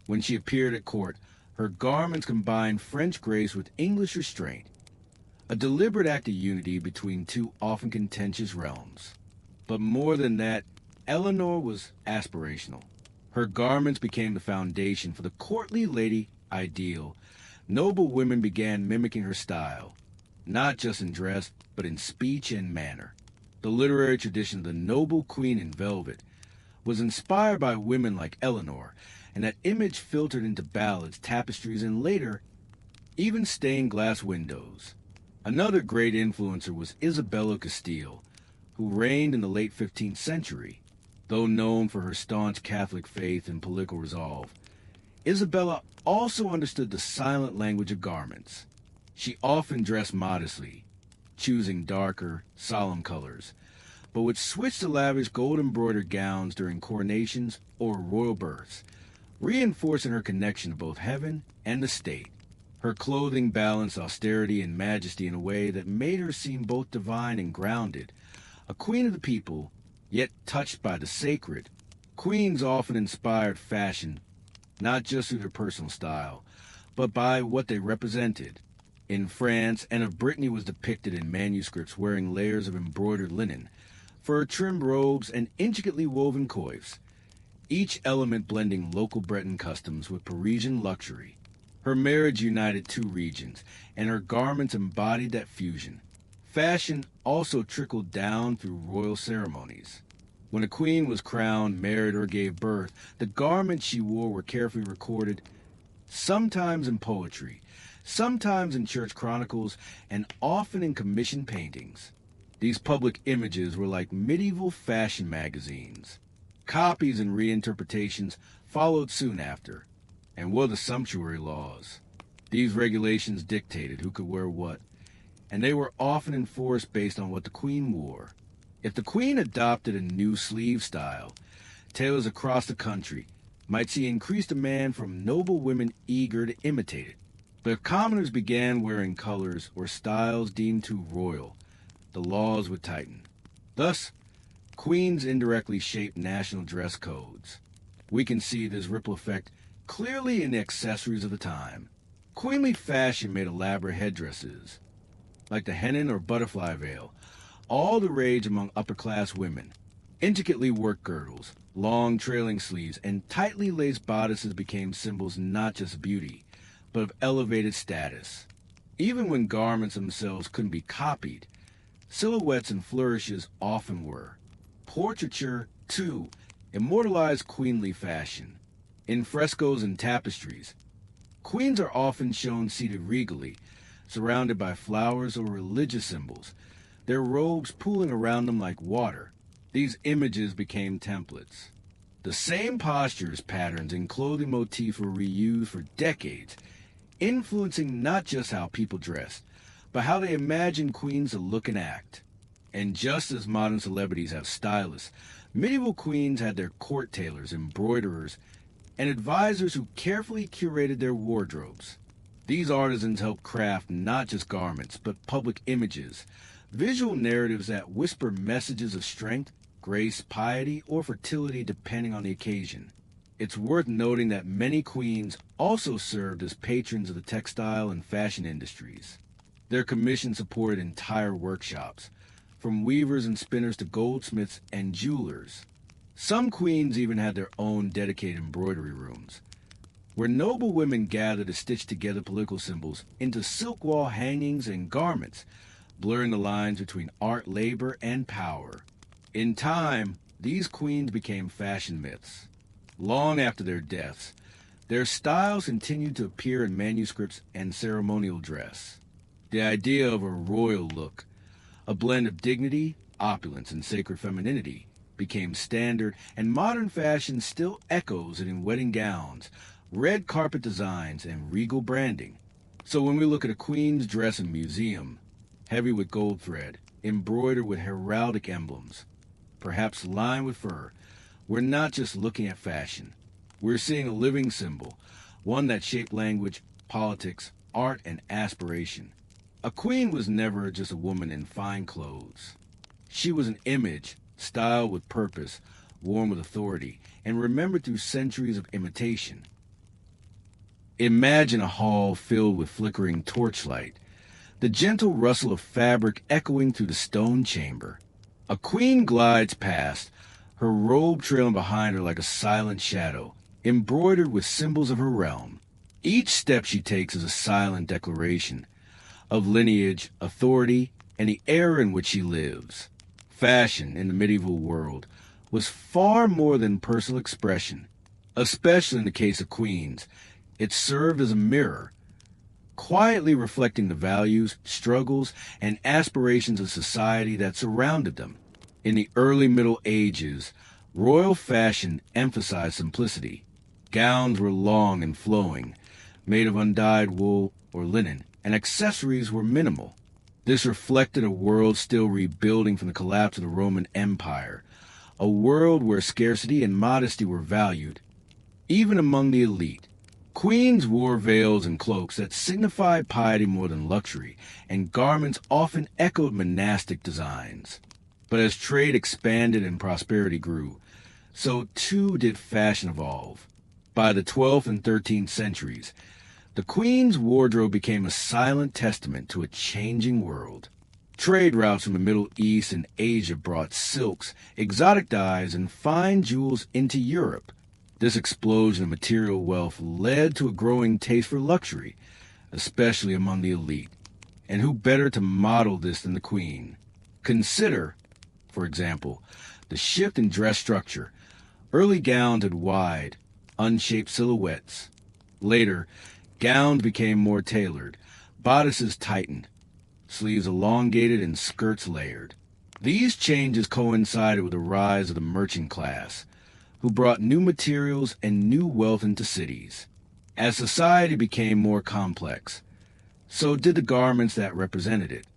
A: When she appeared at court, her garments combined French grace with English restraint, a deliberate act of unity between two often contentious realms. But more than that, Eleanor was aspirational. Her garments became the foundation for the courtly lady ideal. Noble women began mimicking her style, not just in dress, but in speech and manner. The literary tradition of the noble queen in velvet was inspired by women like Eleanor, and that image filtered into ballads, tapestries, and later, even stained glass windows. Another great influencer was Isabella Castile, who reigned in the late 15th century. Though known for her staunch Catholic faith and political resolve, Isabella also understood the silent language of garments. She often dressed modestly, choosing darker, solemn colors, but would switch to lavish gold-embroidered gowns during coronations or royal births, reinforcing her connection to both heaven and the state. Her clothing balanced austerity and majesty in a way that made her seem both divine and grounded. A queen of the people, yet touched by the sacred. Queens often inspired fashion, not just through their personal style, but by what they represented. In France, Anne of Brittany was depicted in manuscripts wearing layers of embroidered linen, fur-trimmed robes, and intricately woven coifs, each element blending local Breton customs with Parisian luxury. Her marriage united two regions, and her garments embodied that fusion. Fashion also trickled down through royal ceremonies. When a queen was crowned, married, or gave birth, the garments she wore were carefully recorded, sometimes in poetry, sometimes in church chronicles, and often in commissioned paintings. These public images were like medieval fashion magazines. Copies and reinterpretations followed soon after, and were the sumptuary laws. These regulations dictated who could wear what, and they were often enforced based on what the queen wore. If the queen adopted a new sleeve style, tailors across the country might see increased demand from noble women eager to imitate it. But if commoners began wearing colors or styles deemed too royal, the laws would tighten. Thus, queens indirectly shaped national dress codes. We can see this ripple effect clearly in the accessories of the time. Queenly fashion made elaborate headdresses, like the hennin or butterfly veil, all the rage among upper-class women. Intricately worked girdles, long trailing sleeves, and tightly laced bodices became symbols not just of beauty, but of elevated status. Even when garments themselves couldn't be copied, silhouettes and flourishes often were. Portraiture, too, immortalized queenly fashion. In frescoes and tapestries, queens are often shown seated regally, surrounded by flowers or religious symbols, their robes pooling around them like water. These images became templates. The same postures, patterns, and clothing motifs were reused for decades, influencing not just how people dressed, but how they imagined queens to look and act. And just as modern celebrities have stylists, medieval queens had their court tailors, embroiderers, and advisors who carefully curated their wardrobes. These artisans helped craft not just garments, but public images, visual narratives that whisper messages of strength, grace, piety, or fertility depending on the occasion. It's worth noting that many queens also served as patrons of the textile and fashion industries. Their commission supported entire workshops, from weavers and spinners to goldsmiths and jewelers. Some queens even had their own dedicated embroidery rooms, where noble women gathered to stitch together political symbols into silk wall hangings and garments, blurring the lines between art, labor, and power. In time, these queens became fashion myths. Long after their deaths, their styles continued to appear in manuscripts and ceremonial dress. The idea of a royal look, a blend of dignity, opulence, and sacred femininity, became standard, and modern fashion still echoes it in wedding gowns, red carpet designs, and regal branding. So when we look at a queen's dress in a museum, heavy with gold thread, embroidered with heraldic emblems, perhaps lined with fur, we're not just looking at fashion. We're seeing a living symbol, one that shaped language, politics, art, and aspiration. A queen was never just a woman in fine clothes. She was an image, styled with purpose, worn with authority, and remembered through centuries of imitation. Imagine a hall filled with flickering torchlight, the gentle rustle of fabric echoing through the stone chamber. A queen glides past, her robe trailing behind her like a silent shadow, embroidered with symbols of her realm. Each step she takes is a silent declaration of lineage, authority, and the era in which she lives. Fashion in the medieval world was far more than personal expression. Especially in the case of queens, it served as a mirror, quietly reflecting the values, struggles, and aspirations of society that surrounded them. In the early Middle Ages, royal fashion emphasized simplicity. Gowns were long and flowing, made of undyed wool or linen, and accessories were minimal. This reflected a world still rebuilding from the collapse of the Roman Empire, a world where scarcity and modesty were valued, even among the elite. Queens wore veils and cloaks that signified piety more than luxury, and garments often echoed monastic designs. But as trade expanded and prosperity grew, so too did fashion evolve. By the 12th and 13th centuries, the queen's wardrobe became a silent testament to a changing world. Trade routes from the Middle East and Asia brought silks, exotic dyes, and fine jewels into Europe. This explosion of material wealth led to a growing taste for luxury, especially among the elite. And who better to model this than the queen? Consider, for example, the shift in dress structure. Early gowns had wide, unshaped silhouettes. Later, gowns became more tailored, bodices tightened, sleeves elongated, and skirts layered. These changes coincided with the rise of the merchant class, who brought new materials and new wealth into cities. As society became more complex, so did the garments that represented it.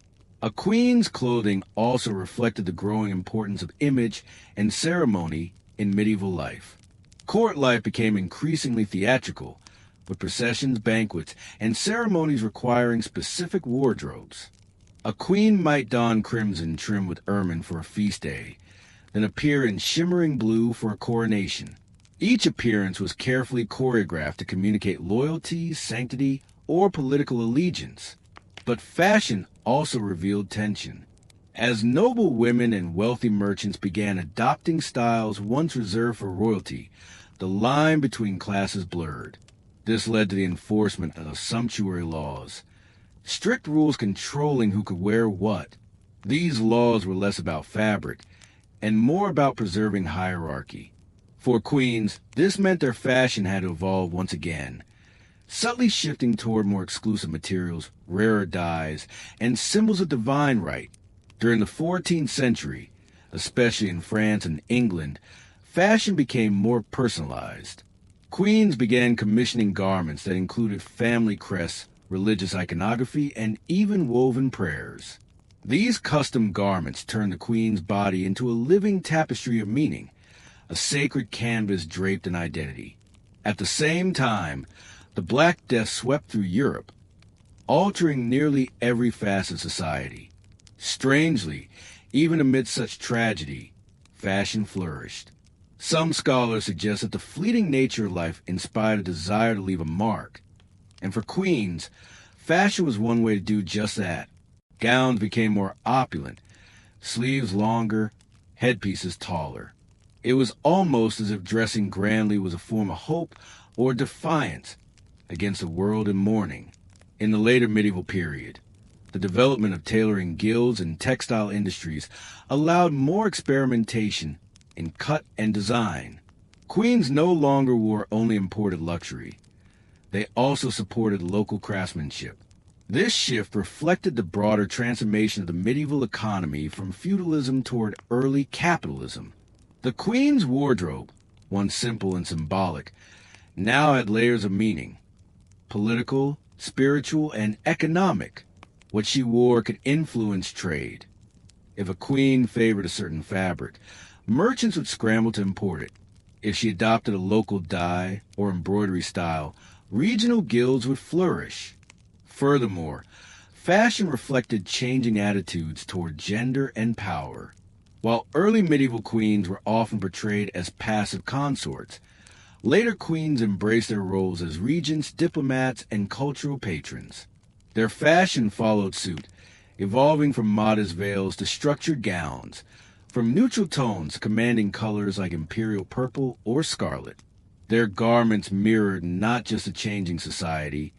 A: A queen's clothing also reflected the growing importance of image and ceremony in medieval life. Court life became increasingly theatrical, with processions, banquets, and ceremonies requiring specific wardrobes. A queen might don crimson trimmed with ermine for a feast day, then appear in shimmering blue for a coronation. Each appearance was carefully choreographed to communicate loyalty, sanctity, or political allegiance. But fashion also revealed tension. As noble women and wealthy merchants began adopting styles once reserved for royalty, the line between classes blurred. This led to the enforcement of sumptuary laws, strict rules controlling who could wear what. These laws were less about fabric and more about preserving hierarchy. For queens, this meant their fashion had to evolve once again, subtly shifting toward more exclusive materials, rarer dyes, and symbols of divine right. During the 14th century, especially in France and England, fashion became more personalized. Queens began commissioning garments that included family crests, religious iconography, and even woven prayers. These custom garments turned the queen's body into a living tapestry of meaning, a sacred canvas draped in identity. At the same time, the Black Death swept through Europe, altering nearly every facet of society. Strangely, even amid such tragedy, fashion flourished. Some scholars suggest that the fleeting nature of life inspired a desire to leave a mark. And for queens, fashion was one way to do just that. Gowns became more opulent, sleeves longer, headpieces taller. It was almost as if dressing grandly was a form of hope or defiance against a world in mourning. In the later medieval period, the development of tailoring guilds and textile industries allowed more experimentation in cut and design. Queens no longer wore only imported luxury. They also supported local craftsmanship. This shift reflected the broader transformation of the medieval economy from feudalism toward early capitalism. The queen's wardrobe, once simple and symbolic, now had layers of meaning: political, spiritual, and economic. What she wore could influence trade. If a queen favored a certain fabric, merchants would scramble to import it. If she adopted a local dye or embroidery style, regional guilds would flourish. Furthermore, fashion reflected changing attitudes toward gender and power. While early medieval queens were often portrayed as passive consorts, later queens embraced their roles as regents, diplomats, and cultural patrons. Their fashion followed suit, evolving from modest veils to structured gowns, from neutral tones to commanding colors like imperial purple or scarlet. Their garments mirrored not just a changing society,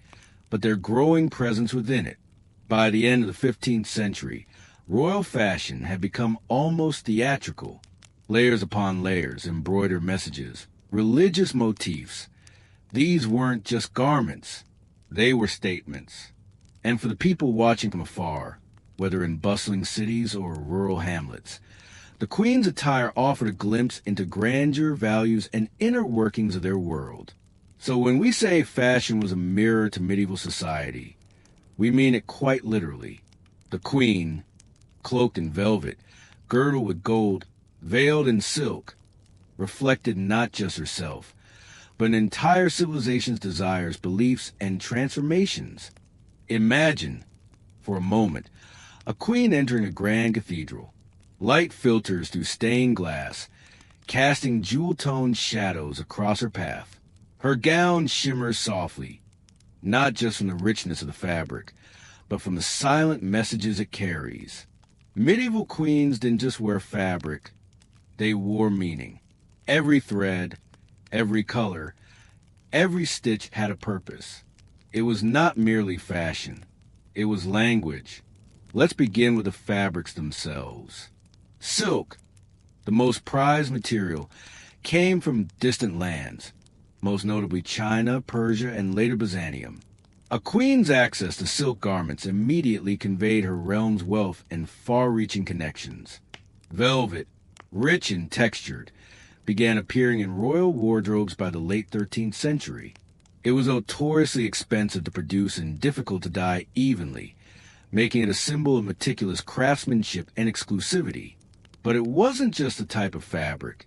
A: but their growing presence within it. By the end of the 15th century, royal fashion had become almost theatrical. Layers upon layers, embroidered messages, religious motifs. These weren't just garments, they were statements. And for the people watching from afar, whether in bustling cities or rural hamlets, the queen's attire offered a glimpse into grandeur, values, and inner workings of their world. So when we say fashion was a mirror to medieval society, we mean it quite literally. The queen, cloaked in velvet, girdled with gold, veiled in silk, reflected not just herself, but an entire civilization's desires, beliefs, and transformations. Imagine, for a moment, a queen entering a grand cathedral. Light filters through stained glass, casting jewel-toned shadows across her path. Her gown shimmers softly, not just from the richness of the fabric, but from the silent messages it carries. Medieval queens didn't just wear fabric, they wore meaning. Every thread, every color, every stitch had a purpose. It was not merely fashion, it was language. Let's begin with the fabrics themselves. Silk, the most prized material, came from distant lands, most notably China, Persia, and later Byzantium. A queen's access to silk garments immediately conveyed her realm's wealth and far-reaching connections. Velvet, rich and textured, began appearing in royal wardrobes by the late 13th century. It was notoriously expensive to produce and difficult to dye evenly, making it a symbol of meticulous craftsmanship and exclusivity. But it wasn't just the type of fabric,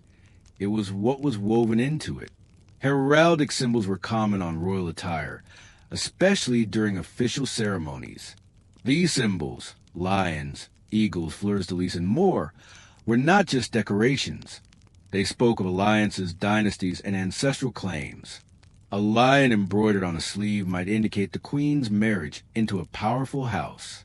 A: it was what was woven into it. Heraldic symbols were common on royal attire, especially during official ceremonies. These symbols, lions, eagles, fleurs-de-lis, and more, were not just decorations. They spoke of alliances, dynasties, and ancestral claims. A lion embroidered on a sleeve might indicate the queen's marriage into a powerful house.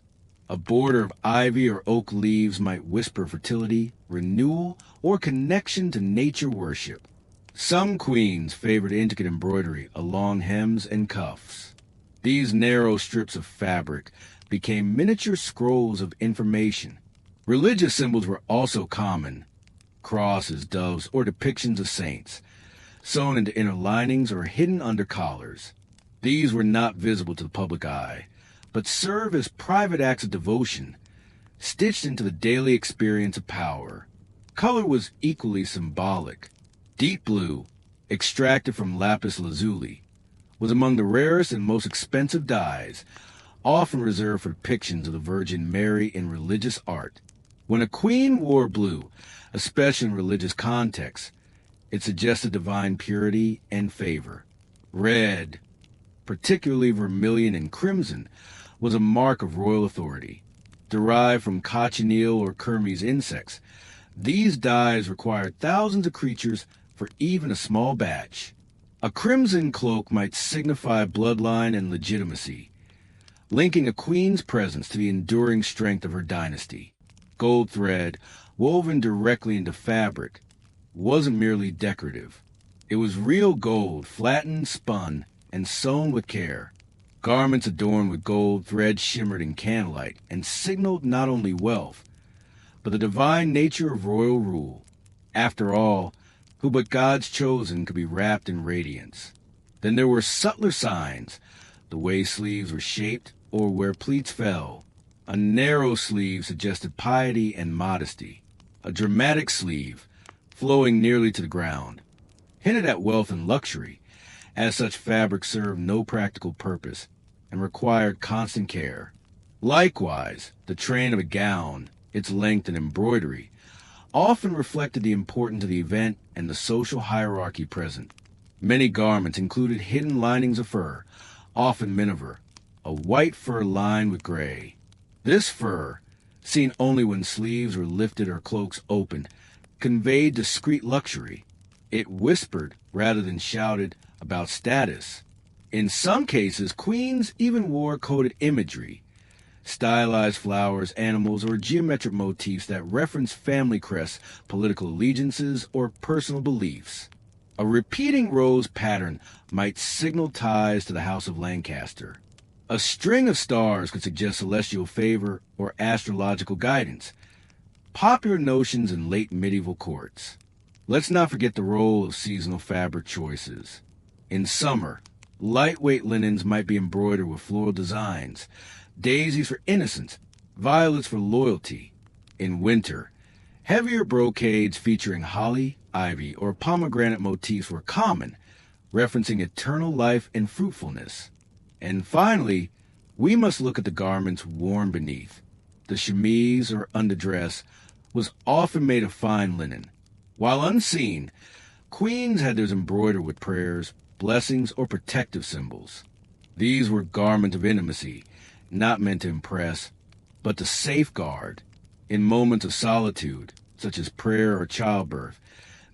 A: A border of ivy or oak leaves might whisper fertility, renewal, or connection to nature worship. Some queens favored intricate embroidery along hems and cuffs. These narrow strips of fabric became miniature scrolls of information. Religious symbols were also common: crosses, doves, or depictions of saints, sewn into inner linings or hidden under collars. These were not visible to the public eye, but serve as private acts of devotion, stitched into the daily experience of power. Color was equally symbolic. Deep blue, extracted from lapis lazuli, was among the rarest and most expensive dyes, often reserved for depictions of the Virgin Mary in religious art. When a queen wore blue, especially in religious contexts, It suggested divine purity and favor. Red, particularly vermilion and crimson, was a mark of royal authority. Derived from cochineal or Kermes insects, these dyes required thousands of creatures for even a small batch. A crimson cloak might signify bloodline and legitimacy, linking a queen's presence to the enduring strength of her dynasty. Gold thread, woven directly into fabric, wasn't merely decorative. It was real gold, flattened, spun, and sewn with care. Garments adorned with gold thread shimmered in candlelight and signaled not only wealth, but the divine nature of royal rule. After all, who but God's chosen could be wrapped in radiance? Then there were subtler signs, the way sleeves were shaped or where pleats fell. A narrow sleeve suggested piety and modesty. A dramatic sleeve, flowing nearly to the ground, hinted at wealth and luxury, as such fabric served no practical purpose and required constant care. Likewise, the train of a gown, its length and embroidery, often reflected the importance of the event and the social hierarchy present. Many garments included hidden linings of fur, often miniver, a white fur lined with gray. This fur, seen only when sleeves were lifted or cloaks opened, conveyed discreet luxury. It whispered rather than shouted about status. In some cases, queens even wore coded imagery, stylized flowers, animals, or geometric motifs that reference family crests, political allegiances, or personal beliefs. A repeating rose pattern might signal ties to the House of Lancaster. A string of stars could suggest celestial favor or astrological guidance, popular notions in late medieval courts. Let's not forget the role of seasonal fabric choices. In summer, lightweight linens might be embroidered with floral designs, daisies for innocence, violets for loyalty. In winter, heavier brocades featuring holly, ivy, or pomegranate motifs were common, referencing eternal life and fruitfulness. And finally, we must look at the garments worn beneath. The chemise or underdress was often made of fine linen. While unseen, queens had theirs embroidered with prayers, blessings, or protective symbols. These were garments of intimacy, not meant to impress, but to safeguard. In moments of solitude, such as prayer or childbirth,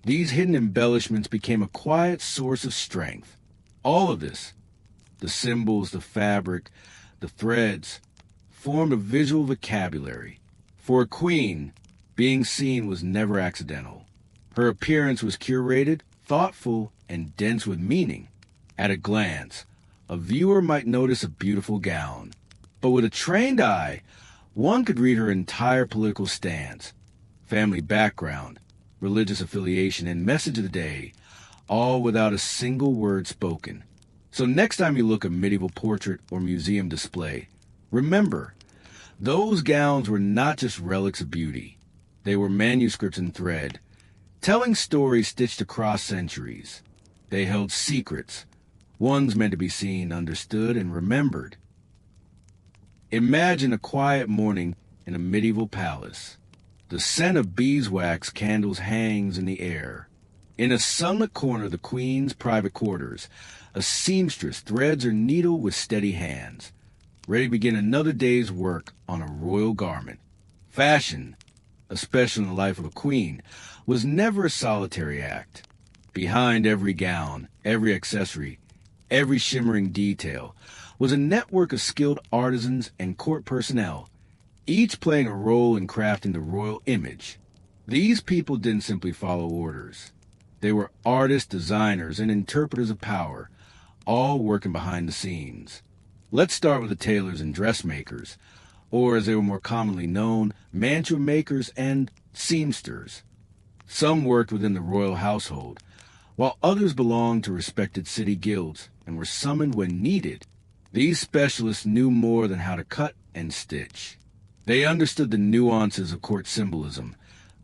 A: these hidden embellishments became a quiet source of strength. All of this, the symbols, the fabric, the threads, formed a visual vocabulary. For a queen, being seen was never accidental. Her appearance was curated, thoughtful, and dense with meaning. At a glance, a viewer might notice a beautiful gown, but with a trained eye, one could read her entire political stance, family background, religious affiliation, and message of the day, all without a single word spoken. So next time you look at a medieval portrait or museum display, remember, those gowns were not just relics of beauty. They were manuscripts in thread, telling stories stitched across centuries. They held secrets, ones meant to be seen, understood, and remembered. Imagine a quiet morning in a medieval palace. The scent of beeswax candles hangs in the air. In a sunlit corner of the queen's private quarters, a seamstress threads her needle with steady hands, ready to begin another day's work on a royal garment. Fashion, especially in the life of a queen, was never a solitary act. Behind every gown, every accessory, every shimmering detail, was a network of skilled artisans and court personnel, each playing a role in crafting the royal image. These people didn't simply follow orders. They were artists, designers, and interpreters of power, all working behind the scenes. Let's start with the tailors and dressmakers, or as they were more commonly known, mantua makers and seamsters. Some worked within the royal household, while others belonged to respected city guilds and were summoned when needed. These specialists knew more than how to cut and stitch. They understood the nuances of court symbolism,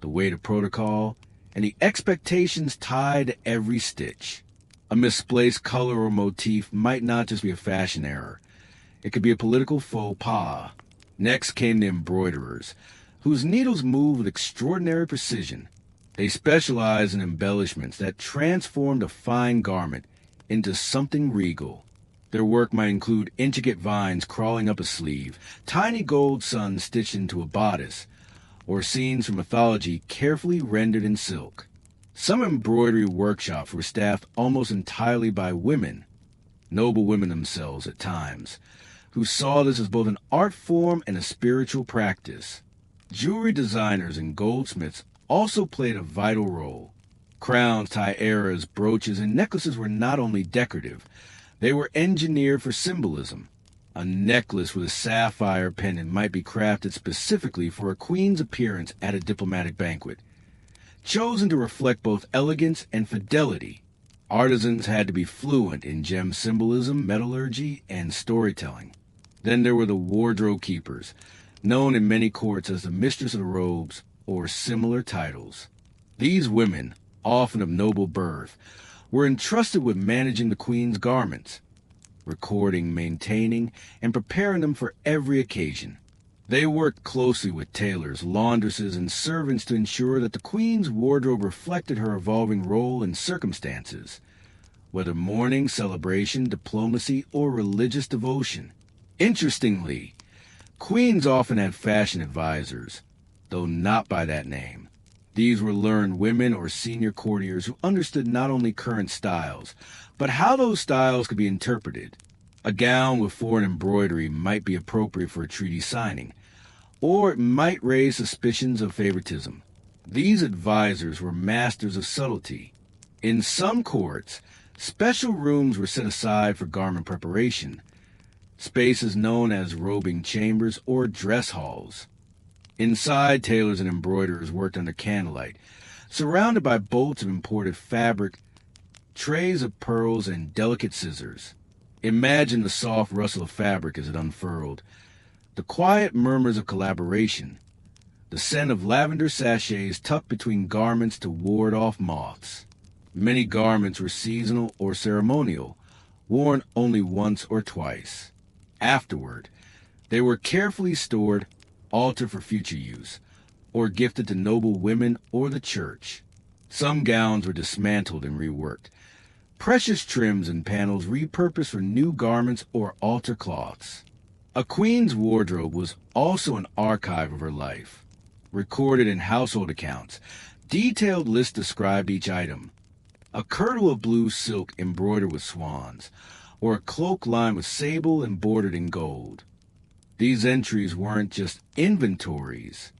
A: the weight of protocol, and the expectations tied to every stitch. A misplaced color or motif might not just be a fashion error. It could be a political faux pas. Next came the embroiderers, whose needles moved with extraordinary precision. They specialized in embellishments that transformed a fine garment into something regal. Their work might include intricate vines crawling up a sleeve, tiny gold suns stitched into a bodice, or scenes from mythology carefully rendered in silk. Some embroidery workshops were staffed almost entirely by women, noble women themselves at times, who saw this as both an art form and a spiritual practice. Jewelry designers and goldsmiths also played a vital role. Crowns, tiaras, brooches, and necklaces were not only decorative, they were engineered for symbolism. A necklace with a sapphire pendant might be crafted specifically for a queen's appearance at a diplomatic banquet, chosen to reflect both elegance and fidelity. Artisans had to be fluent in gem symbolism, metallurgy, and storytelling. Then there were the wardrobe keepers, known in many courts as the mistress of the robes or similar titles. These women, often of noble birth, were entrusted with managing the queen's garments, recording, maintaining, and preparing them for every occasion. They worked closely with tailors, laundresses, and servants to ensure that the queen's wardrobe reflected her evolving role and circumstances, whether mourning, celebration, diplomacy, or religious devotion. Interestingly, queens often had fashion advisors, though not by that name. These were learned women or senior courtiers who understood not only current styles, but how those styles could be interpreted. A gown with foreign embroidery might be appropriate for a treaty signing, or it might raise suspicions of favoritism. These advisors were masters of subtlety. In some courts, special rooms were set aside for garment preparation, spaces known as robing chambers or dress halls. Inside, tailors and embroiderers worked under candlelight, surrounded by bolts of imported fabric, trays of pearls, and delicate scissors. Imagine the soft rustle of fabric as it unfurled, the quiet murmurs of collaboration, the scent of lavender sachets tucked between garments to ward off moths. Many garments were seasonal or ceremonial, worn only once or twice. Afterward, they were carefully stored, altered for future use, or gifted to noble women or the church. Some gowns were dismantled and reworked, precious trims and panels repurposed for new garments or altar cloths. A queen's wardrobe was also an archive of her life. Recorded in household accounts, detailed lists described each item. A kirtle of blue silk embroidered with swans, or a cloak lined with sable and bordered in gold. These entries weren't just inventories.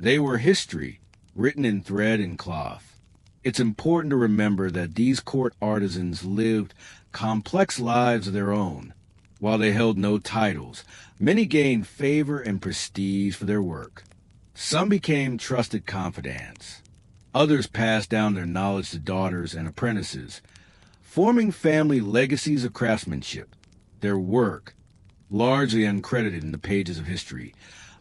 A: They were history, written in thread and cloth. It's important to remember that these court artisans lived complex lives of their own. While they held no titles, many gained favor and prestige for their work. Some became trusted confidants. Others passed down their knowledge to daughters and apprentices, forming family legacies of craftsmanship. Their work, largely uncredited in the pages of history,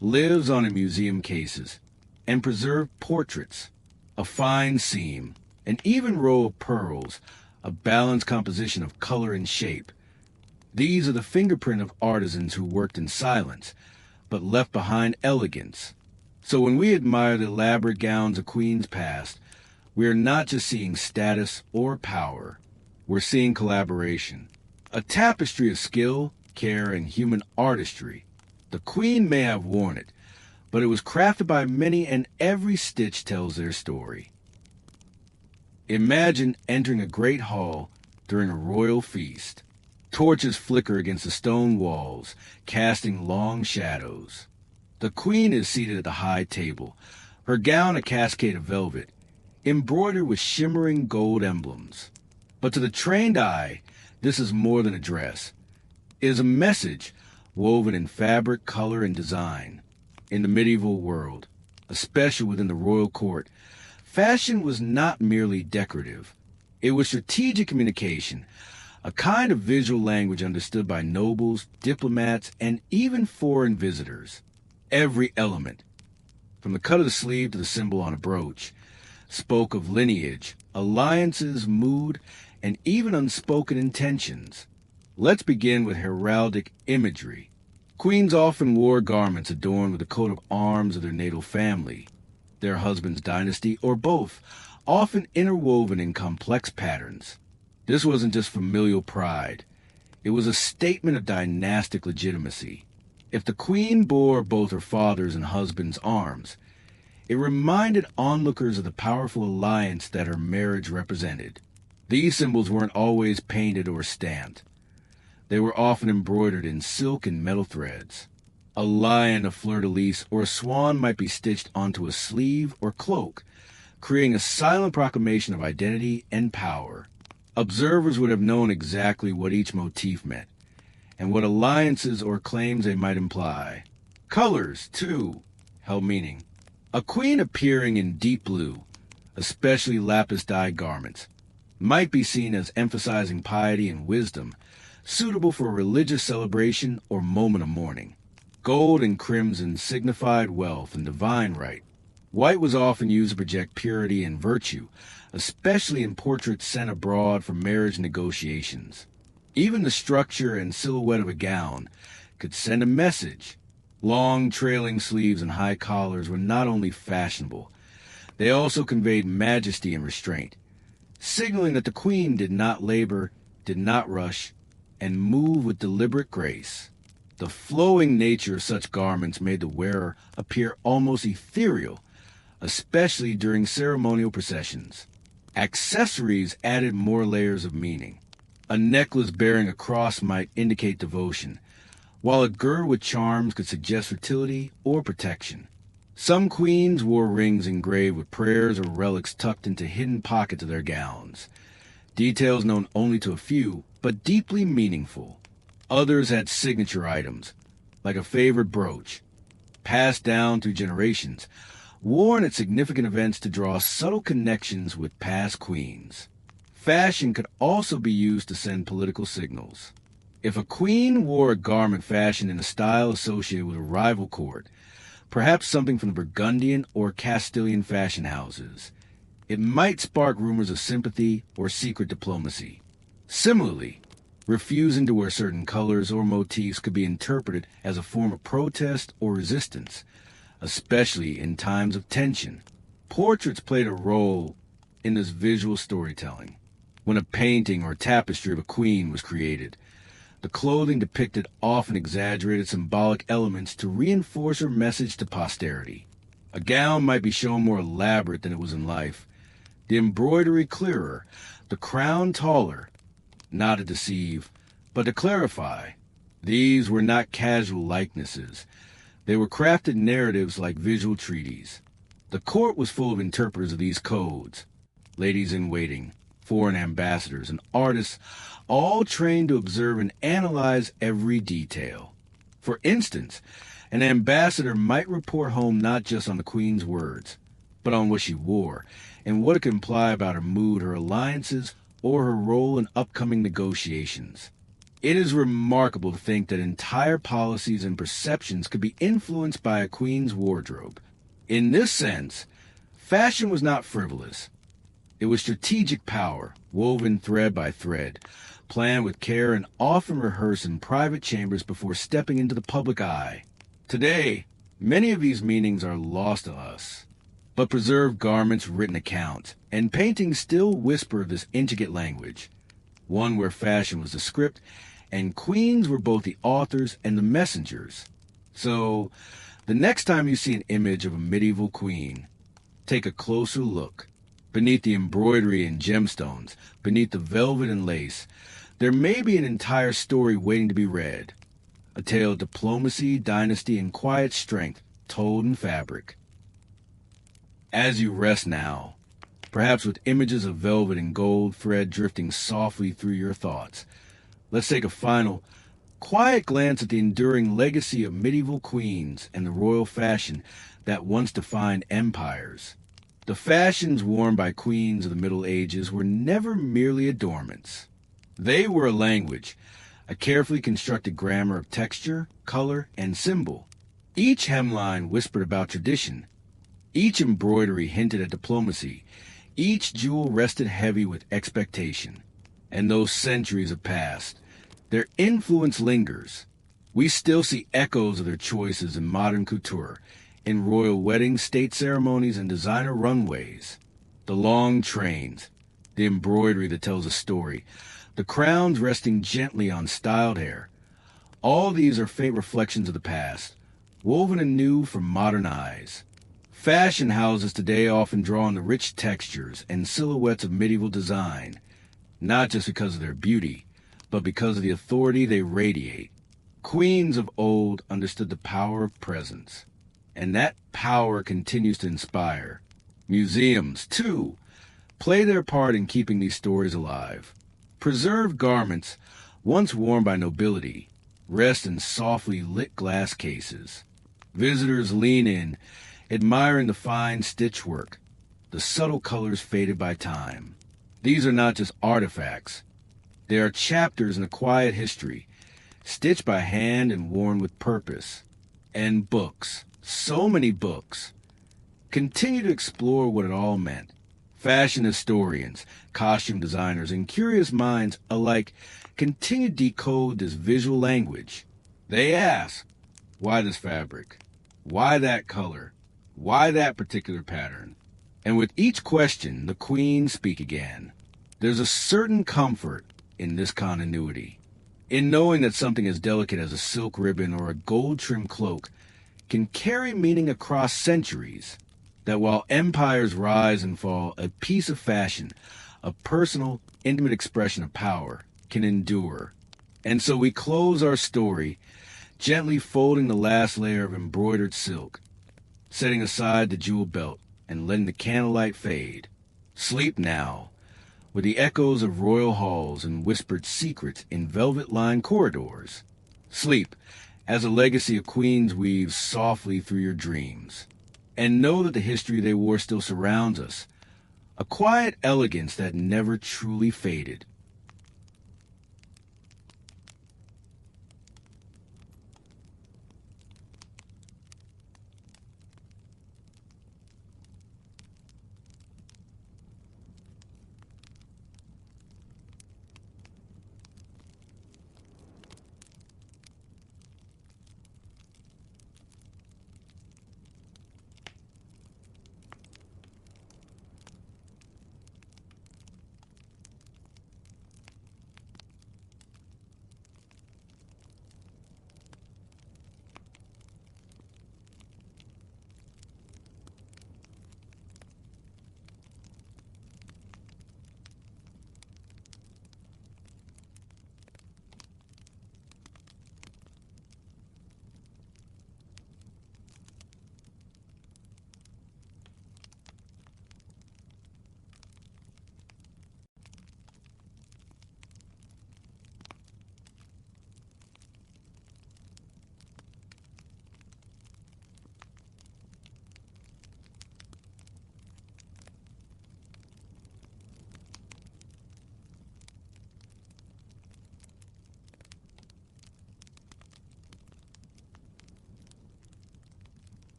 A: lives on in museum cases, and preserved portraits, a fine seam, an even row of pearls, a balanced composition of color and shape. These are the fingerprint of artisans who worked in silence, but left behind elegance. So when we admire the elaborate gowns of queens past, we are not just seeing status or power. We're seeing collaboration, a tapestry of skill, care, and human artistry. The queen may have worn it, but it was crafted by many, and every stitch tells their story. Imagine entering a great hall during a royal feast. Torches flicker against the stone walls, casting long shadows. The queen is seated at the high table, her gown a cascade of velvet, embroidered with shimmering gold emblems. But to the trained eye, this is more than a dress. It is a message woven in fabric, color, and design. In the medieval world, especially within the royal court, fashion was not merely decorative. It was strategic communication, a kind of visual language understood by nobles, diplomats, and even foreign visitors. Every element, from the cut of the sleeve to the symbol on a brooch, spoke of lineage, alliances, mood, and even unspoken intentions. Let's begin with heraldic imagery. Queens often wore garments adorned with the coat of arms of their natal family. their husband's dynasty, or both, often interwoven in complex patterns. This wasn't just familial pride. It was a statement of dynastic legitimacy. If the queen bore both her father's and husband's arms, it reminded onlookers of the powerful alliance that her marriage represented. These symbols weren't always painted or stamped. They were often embroidered in silk and metal threads. A lion, a fleur-de-lis, or a swan might be stitched onto a sleeve or cloak, creating a silent proclamation of identity and power. Observers would have known exactly what each motif meant, and what alliances or claims they might imply. Colors, too, held meaning. A queen appearing in deep blue, especially lapis-dyed garments, might be seen as emphasizing piety and wisdom, suitable for a religious celebration or moment of mourning. Gold and crimson signified wealth and divine right. White was often used to project purity and virtue, especially in portraits sent abroad for marriage negotiations. Even the structure and silhouette of a gown could send a message. Long trailing sleeves and high collars were not only fashionable, they also conveyed majesty and restraint, signaling that the queen did not labor, did not rush, and move with deliberate grace. The flowing nature of such garments made the wearer appear almost ethereal, especially during ceremonial processions. Accessories added more layers of meaning. A necklace bearing a cross might indicate devotion, while a girdle with charms could suggest fertility or protection. Some queens wore rings engraved with prayers or relics tucked into hidden pockets of their gowns, details known only to a few, but deeply meaningful. Others had signature items, like a favorite brooch, passed down through generations, worn at significant events to draw subtle connections with past queens. Fashion could also be used to send political signals. If a queen wore a garment fashioned in a style associated with a rival court, perhaps something from the Burgundian or Castilian fashion houses, it might spark rumors of sympathy or secret diplomacy. Similarly, refusing to wear certain colors or motifs could be interpreted as a form of protest or resistance, especially in times of tension. Portraits played a role in this visual storytelling. When a painting or tapestry of a queen was created, the clothing depicted often exaggerated symbolic elements to reinforce her message to posterity. A gown might be shown more elaborate than it was in life, the embroidery clearer, the crown taller, not to deceive, but to clarify. These were not casual likenesses. They were crafted narratives like visual treaties. The court was full of interpreters of these codes, ladies-in-waiting, foreign ambassadors, and artists, all trained to observe and analyze every detail. For instance, an ambassador might report home not just on the queen's words, but on what she wore, and what it could imply about her mood, her alliances, or her role in upcoming negotiations. It is remarkable to think that entire policies and perceptions could be influenced by a queen's wardrobe. In this sense, fashion was not frivolous. It was strategic power, woven thread by thread, planned with care and often rehearsed in private chambers before stepping into the public eye. Today, many of these meanings are lost to us, but preserved garments, written accounts, and paintings still whisper this intricate language, one where fashion was the script and queens were both the authors and the messengers. So, the next time you see an image of a medieval queen, take a closer look. Beneath the embroidery and gemstones, beneath the velvet and lace, there may be an entire story waiting to be read. A tale of diplomacy, dynasty, and quiet strength told in fabric. As you rest now, perhaps with images of velvet and gold thread drifting softly through your thoughts, let's take a final, quiet glance at the enduring legacy of medieval queens and the royal fashion that once defined empires. The fashions worn by queens of the Middle Ages were never merely adornments. They were a language, a carefully constructed grammar of texture, color, and symbol. Each hemline whispered about tradition. Each embroidery hinted at diplomacy. Each jewel rested heavy with expectation. And those centuries have passed. Their influence lingers. We still see echoes of their choices in modern couture, in royal weddings, state ceremonies, and designer runways. The long trains, the embroidery that tells a story, the crowns resting gently on styled hair. All these are faint reflections of the past, woven anew from modern eyes. Fashion houses today often draw on the rich textures and silhouettes of medieval design, not just because of their beauty, but because of the authority they radiate. Queens of old understood the power of presence, and that power continues to inspire. Museums, too, play their part in keeping these stories alive. Preserved garments, once worn by nobility, rest in softly lit glass cases. Visitors lean in, admiring the fine stitchwork, the subtle colors faded by time. These are not just artifacts. They are chapters in a quiet history, stitched by hand and worn with purpose. And books, so many books, continue to explore what it all meant. Fashion historians, costume designers, and curious minds alike continue to decode this visual language. They ask, why this fabric? Why that color? Why that particular pattern? And with each question, the queens speak again. There's a certain comfort in this continuity, in knowing that something as delicate as a silk ribbon or a gold-trimmed cloak can carry meaning across centuries, that while empires rise and fall, a piece of fashion, a personal, intimate expression of power, can endure. And so we close our story, gently folding the last layer of embroidered silk, setting aside the jewel belt and letting the candlelight fade. Sleep now, with the echoes of royal halls and whispered secrets in velvet-lined corridors. Sleep, as a legacy of queens weaves softly through your dreams. And know that the history they wore still surrounds us, a quiet elegance that never truly faded.